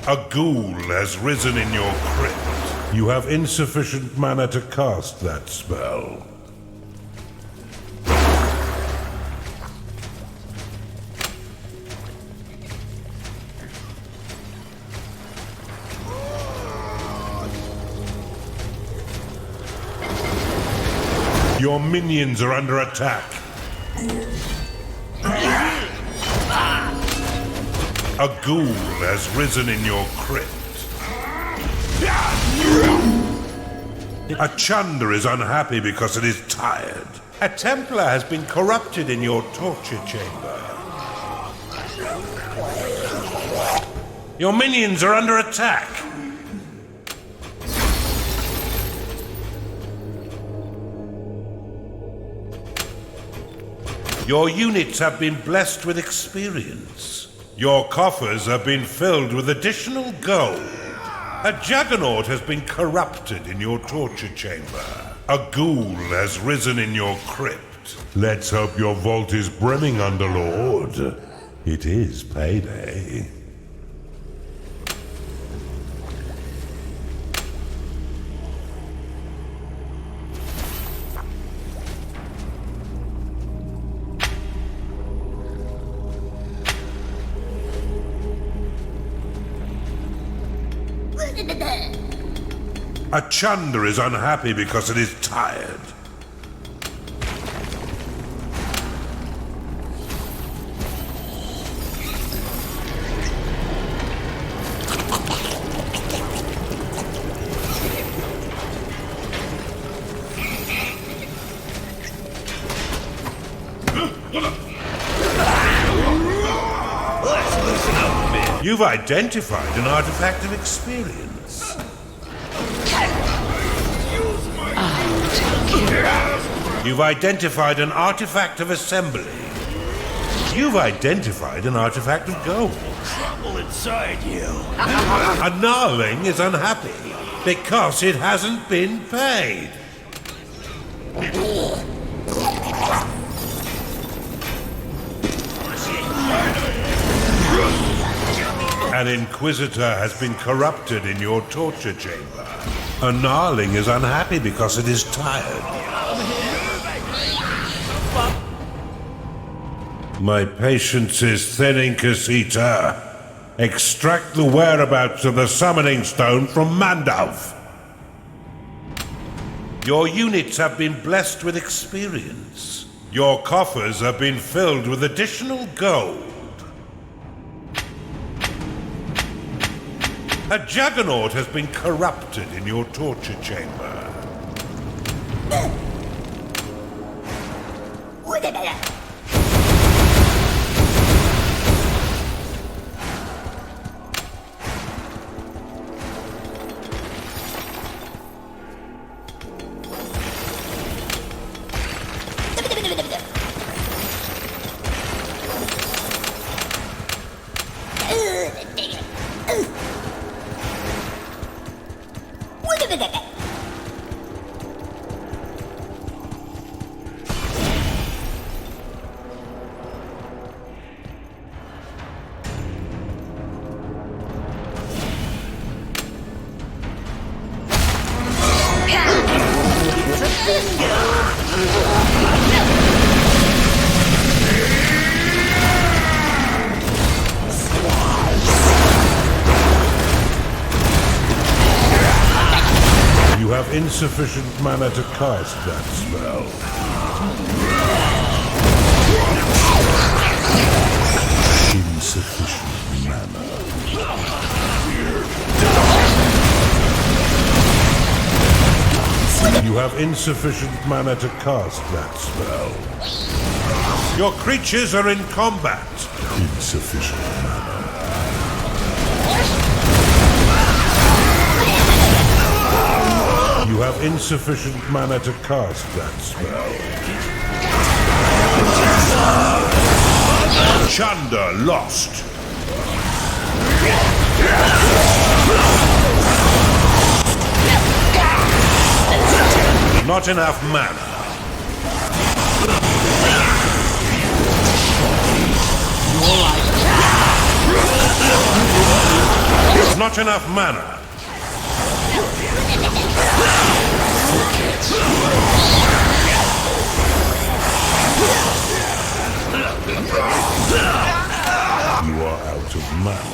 A ghoul has risen in your crypt. You have insufficient mana to cast that spell. Your minions are under attack. A ghoul has risen in your crypt. A Chunder is unhappy because it is tired. A Templar has been corrupted in your torture chamber. Your minions are under attack. Your units have been blessed with experience. Your coffers have been filled with additional gold. A Juggernaut has been corrupted in your torture chamber. A ghoul has risen in your crypt. Let's hope your vault is brimming, Underlord. It is payday. A chunder is unhappy because it is tired. You've identified an artifact of experience. You've identified an artifact of assembly. You've identified an artifact of gold. Trouble inside you. A gnarling is unhappy because it hasn't been paid. An inquisitor has been corrupted in your torture chamber. A gnarling is unhappy because it is tired. My patience is thinning, Casita. Extract the whereabouts of the summoning stone from Mandalf. Your units have been blessed with experience. Your coffers have been filled with additional gold. A juggernaut has been corrupted in your torture chamber. You have insufficient mana to cast that spell. Insufficient mana. You have insufficient mana to cast that spell. Your creatures are in combat. Insufficient mana. You have insufficient mana to cast that spell. Chunder lost. Not enough mana. Not enough mana. You are out of mana.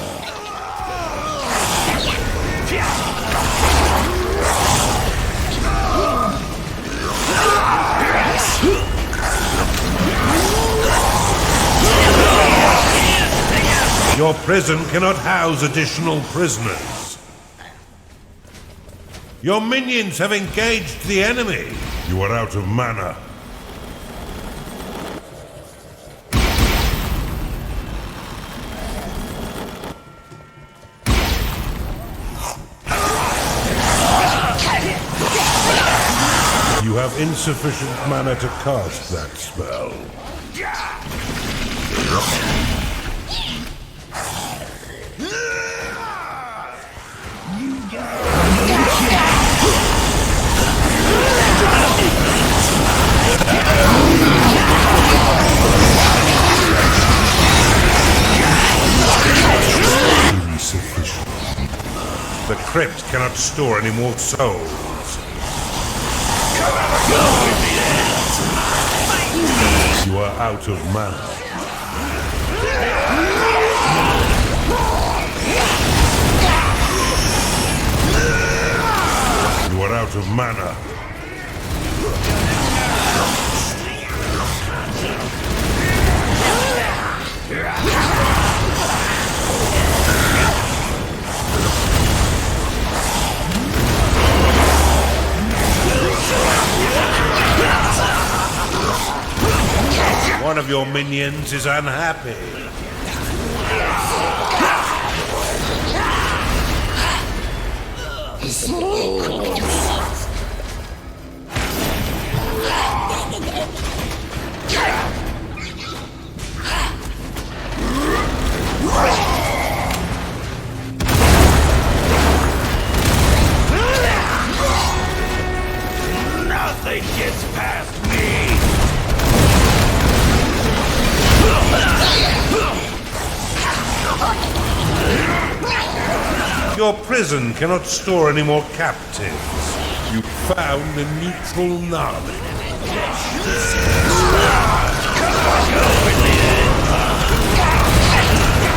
Your prison cannot house additional prisoners. Your minions have engaged the enemy. You are out of mana. You have insufficient mana to cast that spell. Insufficient. The crypt cannot store any more souls. You are out of mana. of mana. One of your minions is unhappy. Nothing gets past me! Your prison cannot store any more captives. You found a neutral node.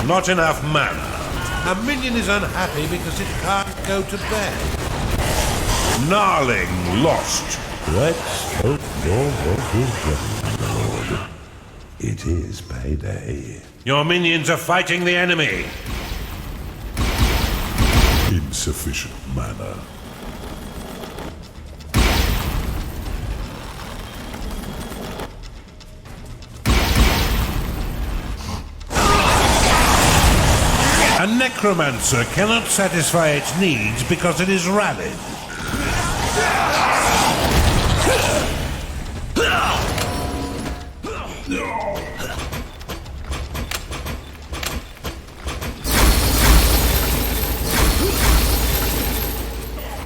Not enough mana. A minion is unhappy because it can't go to bed. Gnarling lost. Let's hope your work is ready, my lord. It is payday. Your minions are fighting the enemy. Insufficient mana. A necromancer cannot satisfy its needs because it is rallied.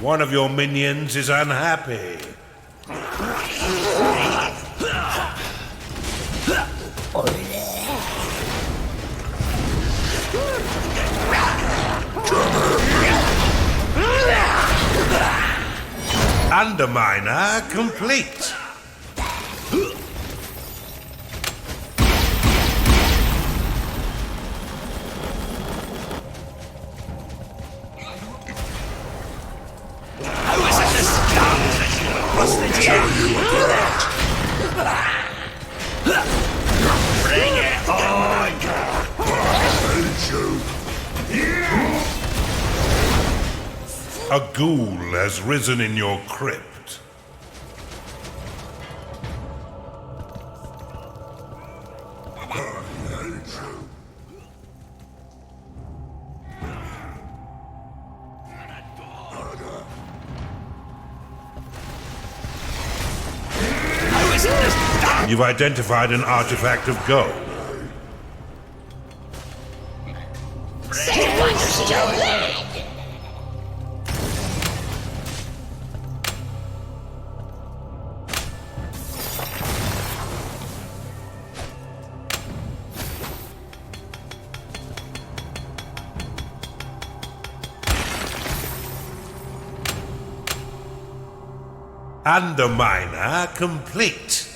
One of your minions is unhappy. Underminer complete. Bring it on! A ghoul has risen in your crypt. You've identified an artifact of gold. Underminer complete.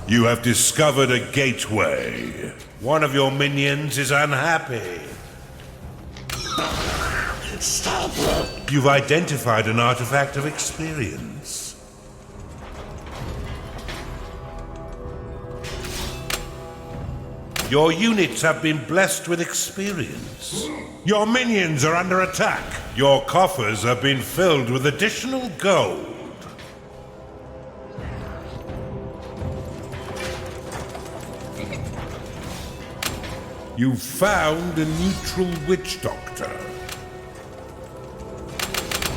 You have discovered a gateway. One of your minions is unhappy. Stop it! You've identified an artifact of experience. Your units have been blessed with experience. Your minions are under attack. Your coffers have been filled with additional gold. You found a neutral witch doctor.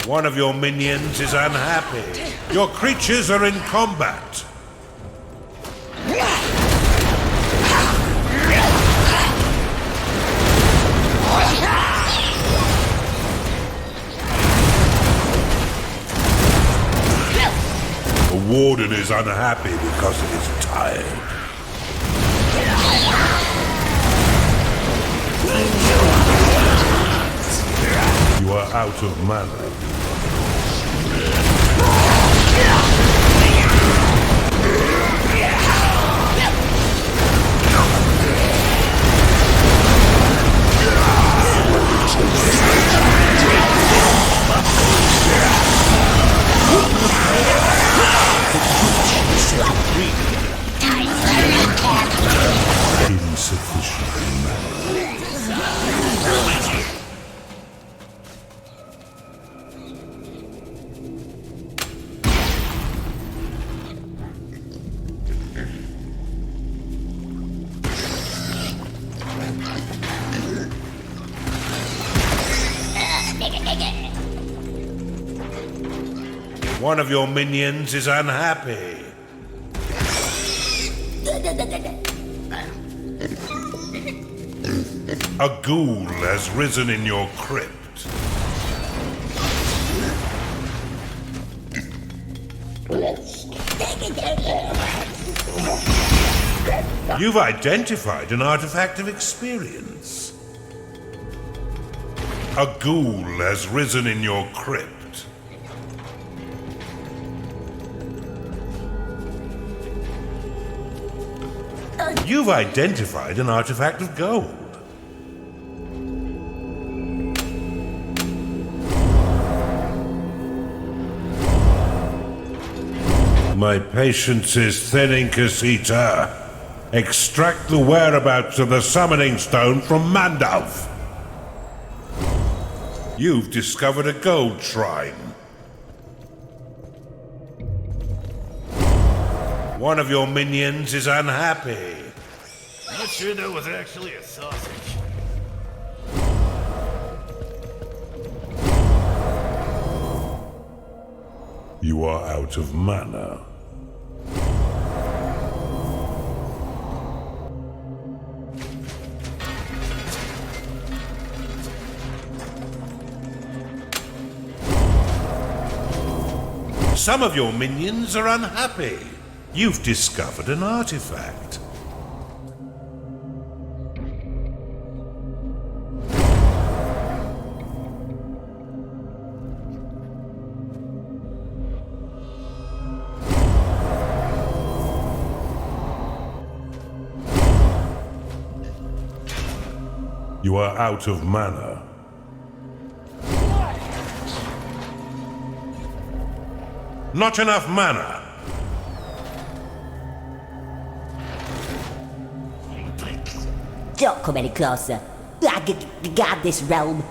One of your minions is unhappy. Your creatures are in combat. The warden is unhappy because it is tired. You are out of mana. One of your minions is unhappy. A ghoul has risen in your crypt. You've identified an artifact of experience. A ghoul has risen in your crypt. You've identified an artifact of gold. My patience is thinning, Casita. Extract the whereabouts of the summoning stone from Mandalf. You've discovered a gold shrine. One of your minions is unhappy. Not sure that was actually a sausage. You are out of mana. Some of your minions are unhappy. You've discovered an artifact. You are out of mana. Not enough mana. Don't come any closer. I guard this realm.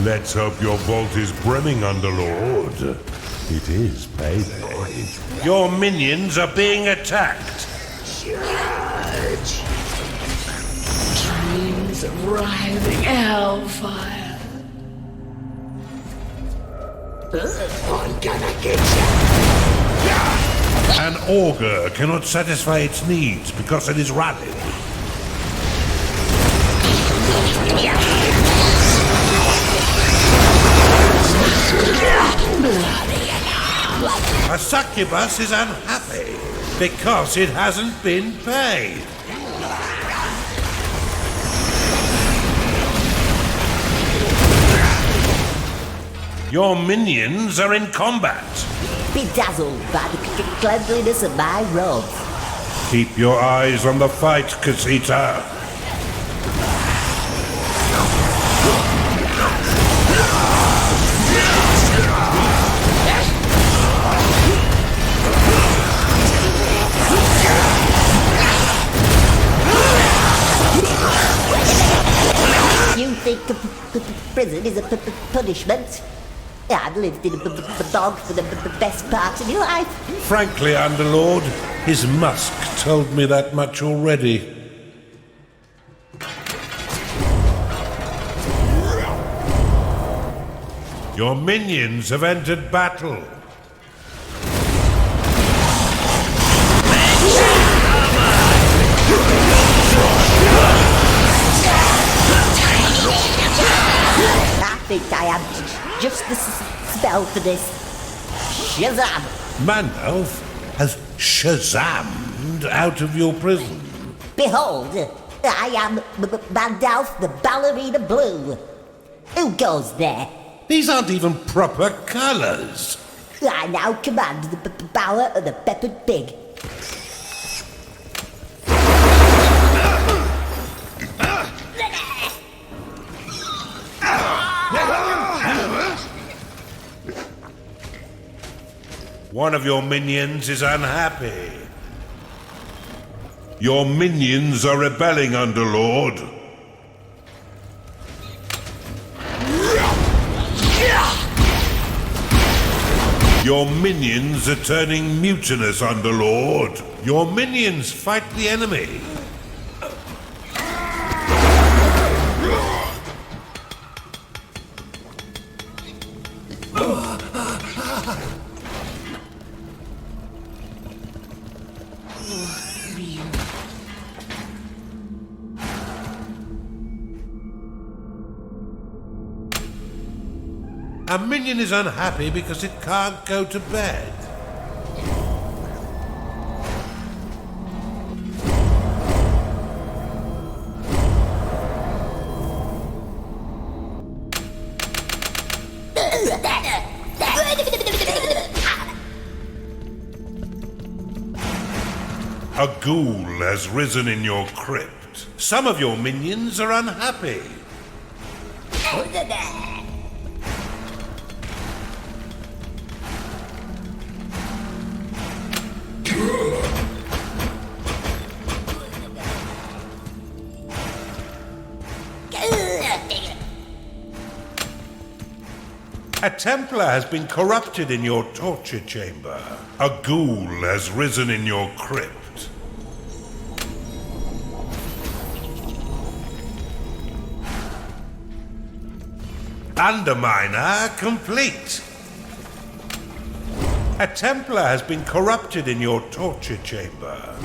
Let's hope your vault is brimming, Underlord. It is payday. Your minions are being attacked. Dreams of writhing hellfire. I'm gonna get you. An augur cannot satisfy its needs because it is rallied. A succubus is unhappy because it hasn't been paid. Your minions are in combat. Bedazzled by the cleanliness of my robes. Keep your eyes on the fight, Casita. You think prison is a punishment? I've lived in a bog for the best part of your life. Frankly, Underlord, his musk told me that much already. Your minions have entered battle. I think I have just the spell for this. Shazam! Mandalf has Shazammed out of your prison. Behold, I am Mandalf the Ballerina Blue. Who goes there? These aren't even proper colors. I now command the power of the peppered pig. One of your minions is unhappy. Your minions are rebelling, Underlord. Your minions are turning mutinous, Underlord. Your minions fight the enemy. A minion is unhappy because it can't go to bed. A ghoul has risen in your crypt. Some of your minions are unhappy. A Templar has been corrupted in your torture chamber. A ghoul has risen in your crypt. Underminer complete. A Templar has been corrupted in your torture chamber.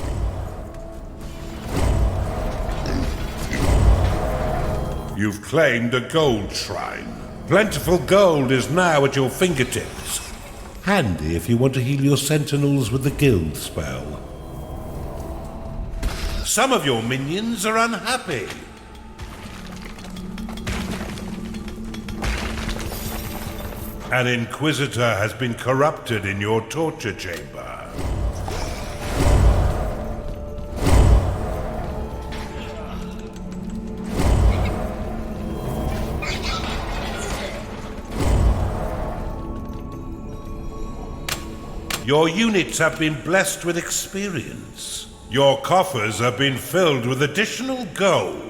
You've claimed a gold shrine. Plentiful gold is now at your fingertips. Handy if you want to heal your sentinels with the guild spell. Some of your minions are unhappy. An Inquisitor has been corrupted in your torture chamber. Your units have been blessed with experience. Your coffers have been filled with additional gold.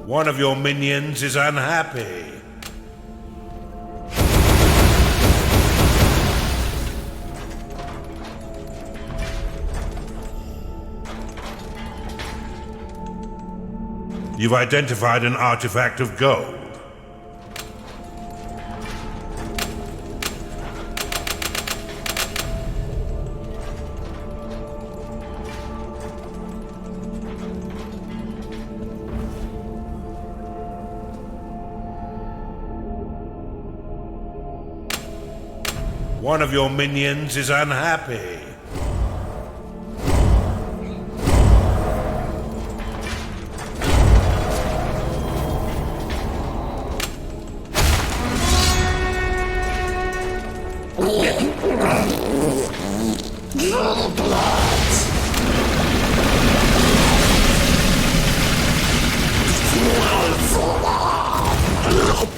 One of your minions is unhappy. You've identified an artifact of gold. One of your minions is unhappy.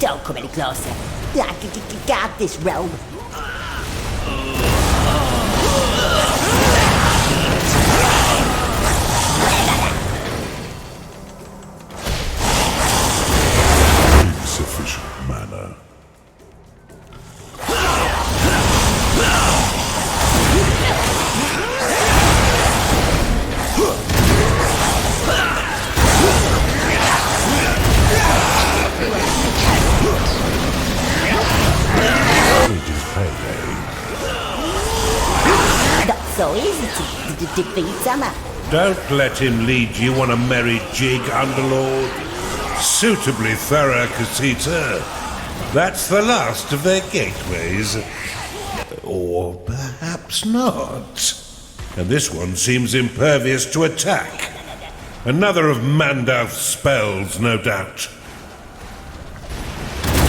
Don't come any closer. I can guard this realm. Insufficient mana. Not so easy to defeat, am I? Don't let him lead you on a merry jig, Underlord. Suitably thorough, Casita. That's the last of their gateways. Or perhaps not. And this one seems impervious to attack. Another of Mandalf's spells, no doubt.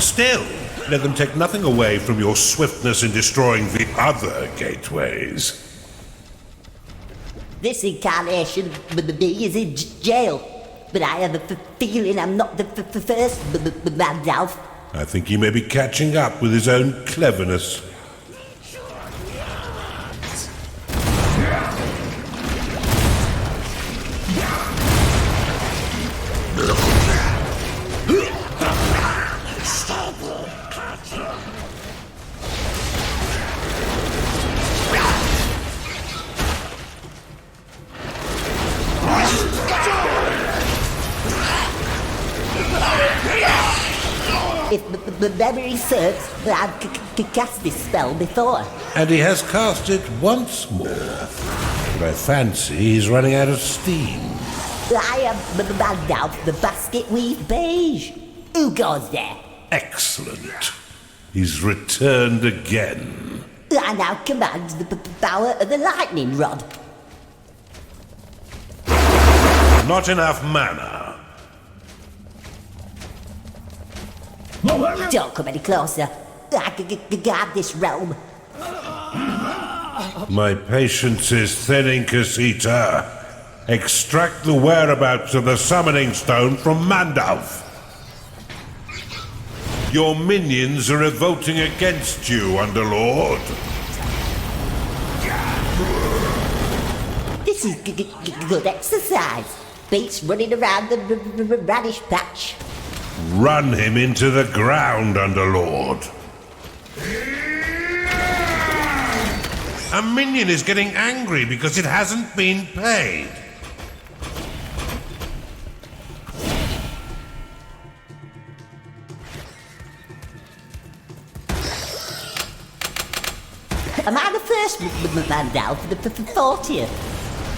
Still, let them take nothing away from your swiftness in destroying the other gateways. This incarnation of me is in jail, but I have a feeling I'm not the first Mandalf. I think he may be catching up with his own cleverness. memory serves, I've cast this spell before. And he has cast it once more. But I fancy he's running out of steam. I am Mandalf, the basket weave beige. Who goes there? Excellent. He's returned again. I now command the power of the lightning rod. Not enough mana. Don't come any closer. I can guard this realm. My patience is thinning, Casita. Extract the whereabouts of the summoning stone from Mandalf. Your minions are revolting against you, Underlord. This is good exercise. Beats running around the radish patch. Run him into the ground, Underlord. A minion is getting angry because it hasn't been paid. Am I the first Mandalf, the 40th?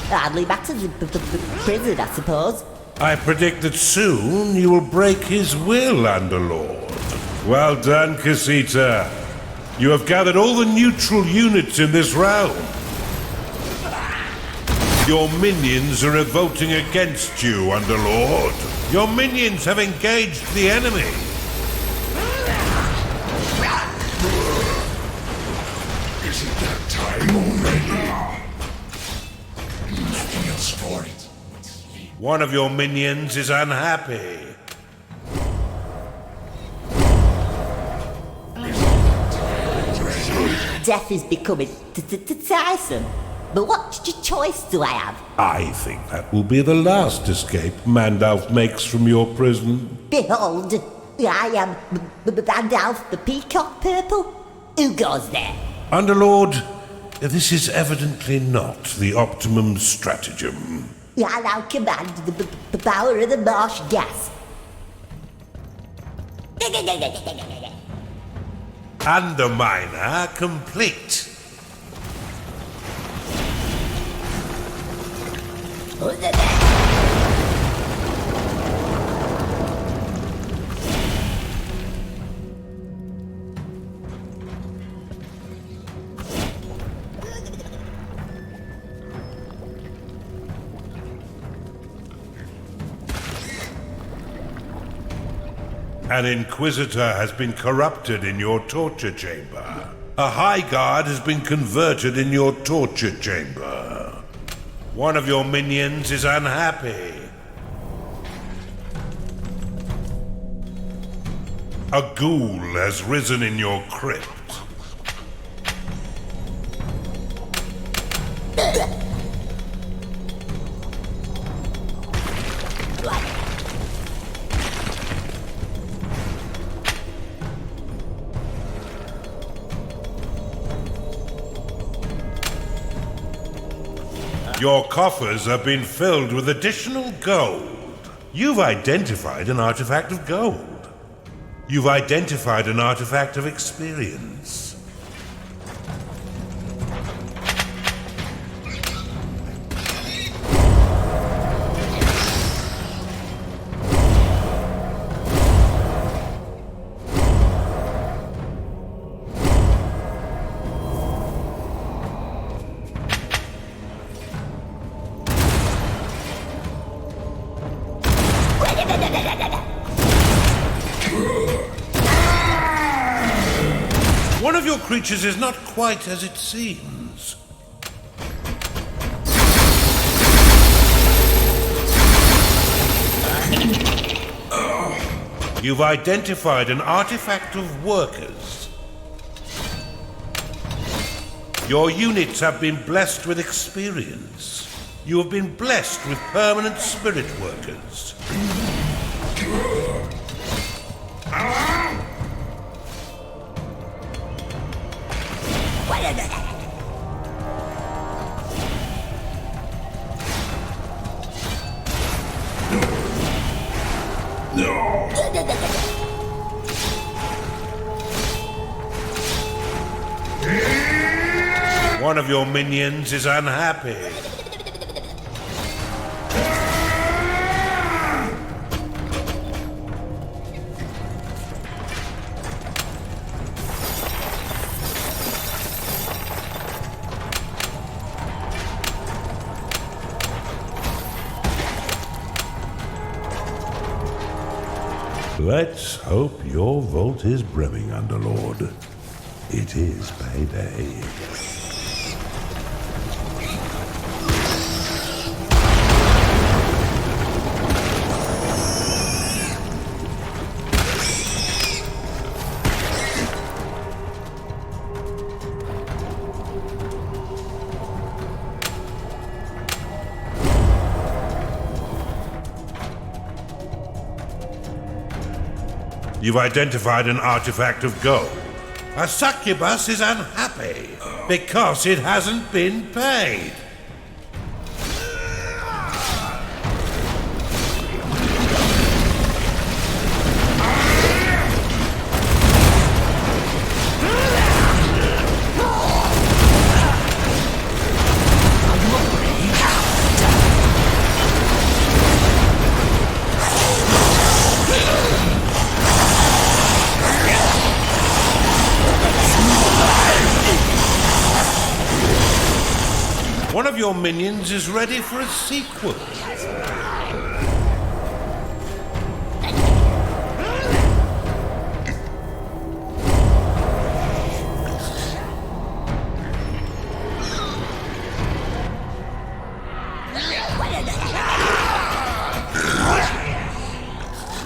Hardly matters in prison, I suppose. I predict that soon you will break his will, Underlord. Well done, Casita. You have gathered all the neutral units in this realm. Your minions are revolting against you, Underlord. Your minions have engaged the enemy. Isn't that time already? Feels for it. One of your minions is unhappy. Death is becoming tiresome. But what choice do I have? I think that will be the last escape Mandalf makes from your prison. Behold, I am Mandalf the Peacock Purple. Who goes there? Underlord, this is evidently not the optimum stratagem. I now command the power of the marsh gas. Underminer complete. An Inquisitor has been corrupted in your torture chamber. A High Guard has been converted in your torture chamber. One of your minions is unhappy. A ghoul has risen in your crypt. Your coffers have been filled with additional gold. You've identified an artifact of gold. You've identified an artifact of experience. One of your creatures is not quite as it seems. You've identified an artifact of workers. Your units have been blessed with experience. You have been blessed with permanent spirit workers. One of your minions is unhappy. Let's hope your vault is brimming, Underlord. It is payday. You've identified an artifact of gold. A succubus is unhappy because it hasn't been paid. One of your minions is ready for a sequel.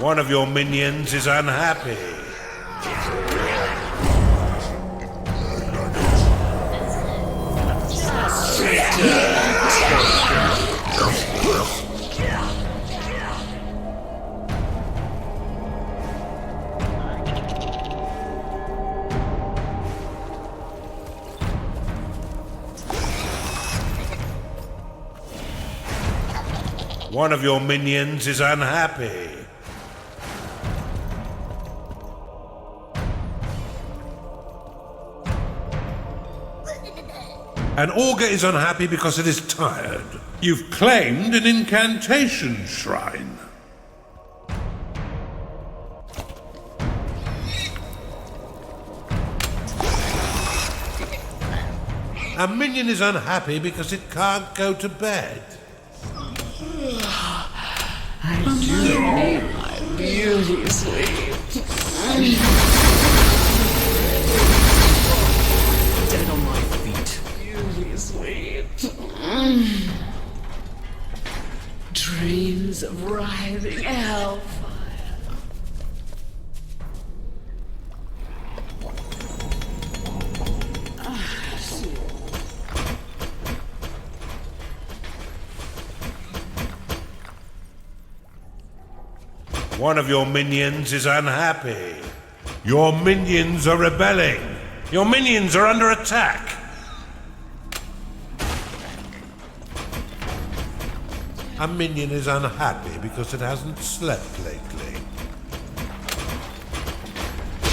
One of your minions is unhappy. One of your minions is unhappy. An augur is unhappy because it is tired. You've claimed an incantation shrine. A minion is unhappy because it can't go to bed. I do need my beauty sleep. Dead on my feet. Beauty sleep. Dreams of writhing hellfire. One of your minions is unhappy. Your minions are rebelling. Your minions are under attack. A minion is unhappy because it hasn't slept lately.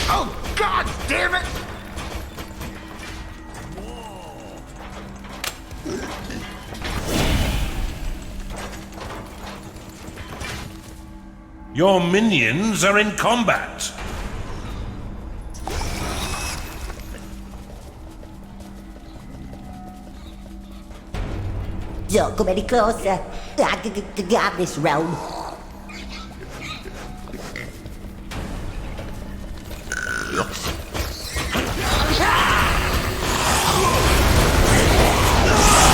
Oh, God damn it! Your minions are in combat. Don't come any closer. I got this realm.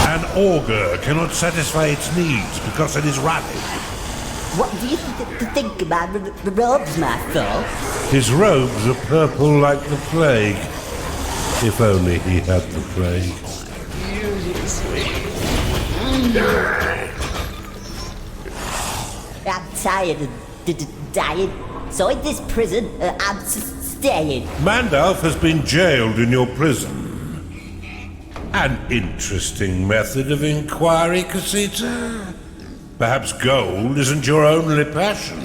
An augur cannot satisfy its needs because it is rabid. What do you think about the robes, my fool? His robes are purple like the plague. If only he had the plague. Beauty sleep. I'm tired of dying, so in this prison, I'm staying. Mandalf has been jailed in your prison. An interesting method of inquiry, Casita. Perhaps gold isn't your only passion.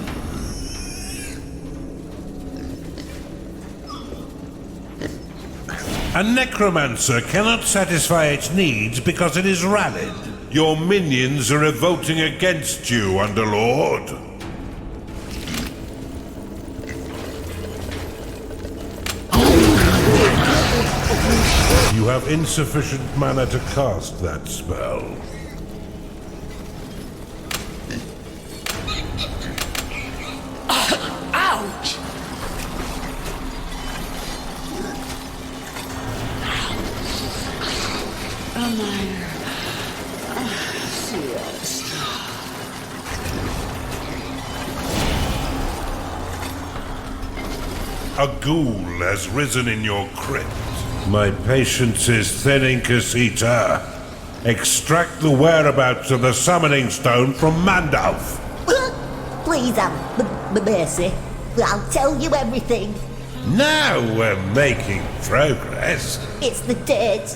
A necromancer cannot satisfy its needs because it is rallied. Your minions are revolting against you, Underlord. You have insufficient mana to cast that spell. Ouch! A ghoul has risen in your crypt. My patience is thinning, Casita. Extract the whereabouts of the summoning stone from Mandalf. Please have mercy. I'll tell you everything. Now we're making progress. It's the dirt.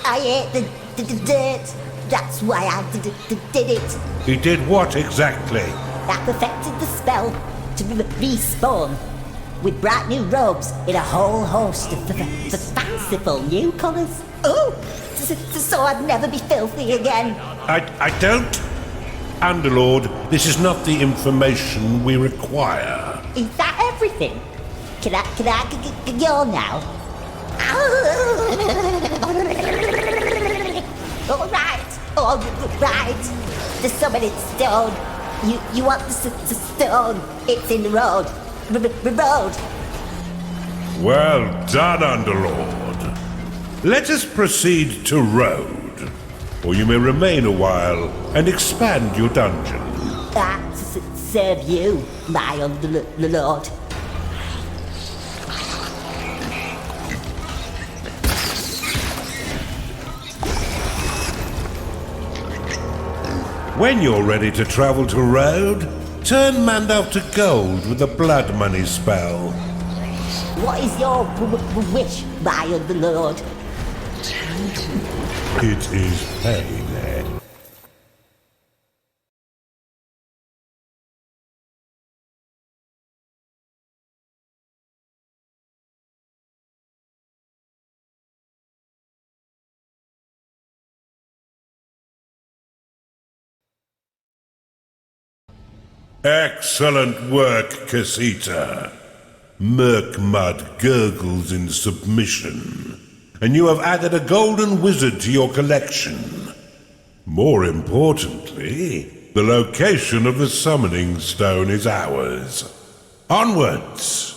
I ate the dirt. That's why I did it. He did what exactly? I perfected the spell to respawn with bright new robes in a whole host of fanciful new colours. Oh, so I'd never be filthy again. I don't. Underlord, this is not the information we require. Is that everything? Can I go now? All right. The summoning stone. You want the stone? It's in the road. Road. Well done, Underlord. Let us proceed to Road, or you may remain a while and expand your dungeon. Serve you, my Underlord. When you're ready to travel to Road, turn Mandalf to gold with the blood money spell. What is your wish, my Underlord? It is payday. Excellent work, Casita. Murkmud gurgles in submission, and you have added a golden wizard to your collection. More importantly, the location of the summoning stone is ours. Onwards!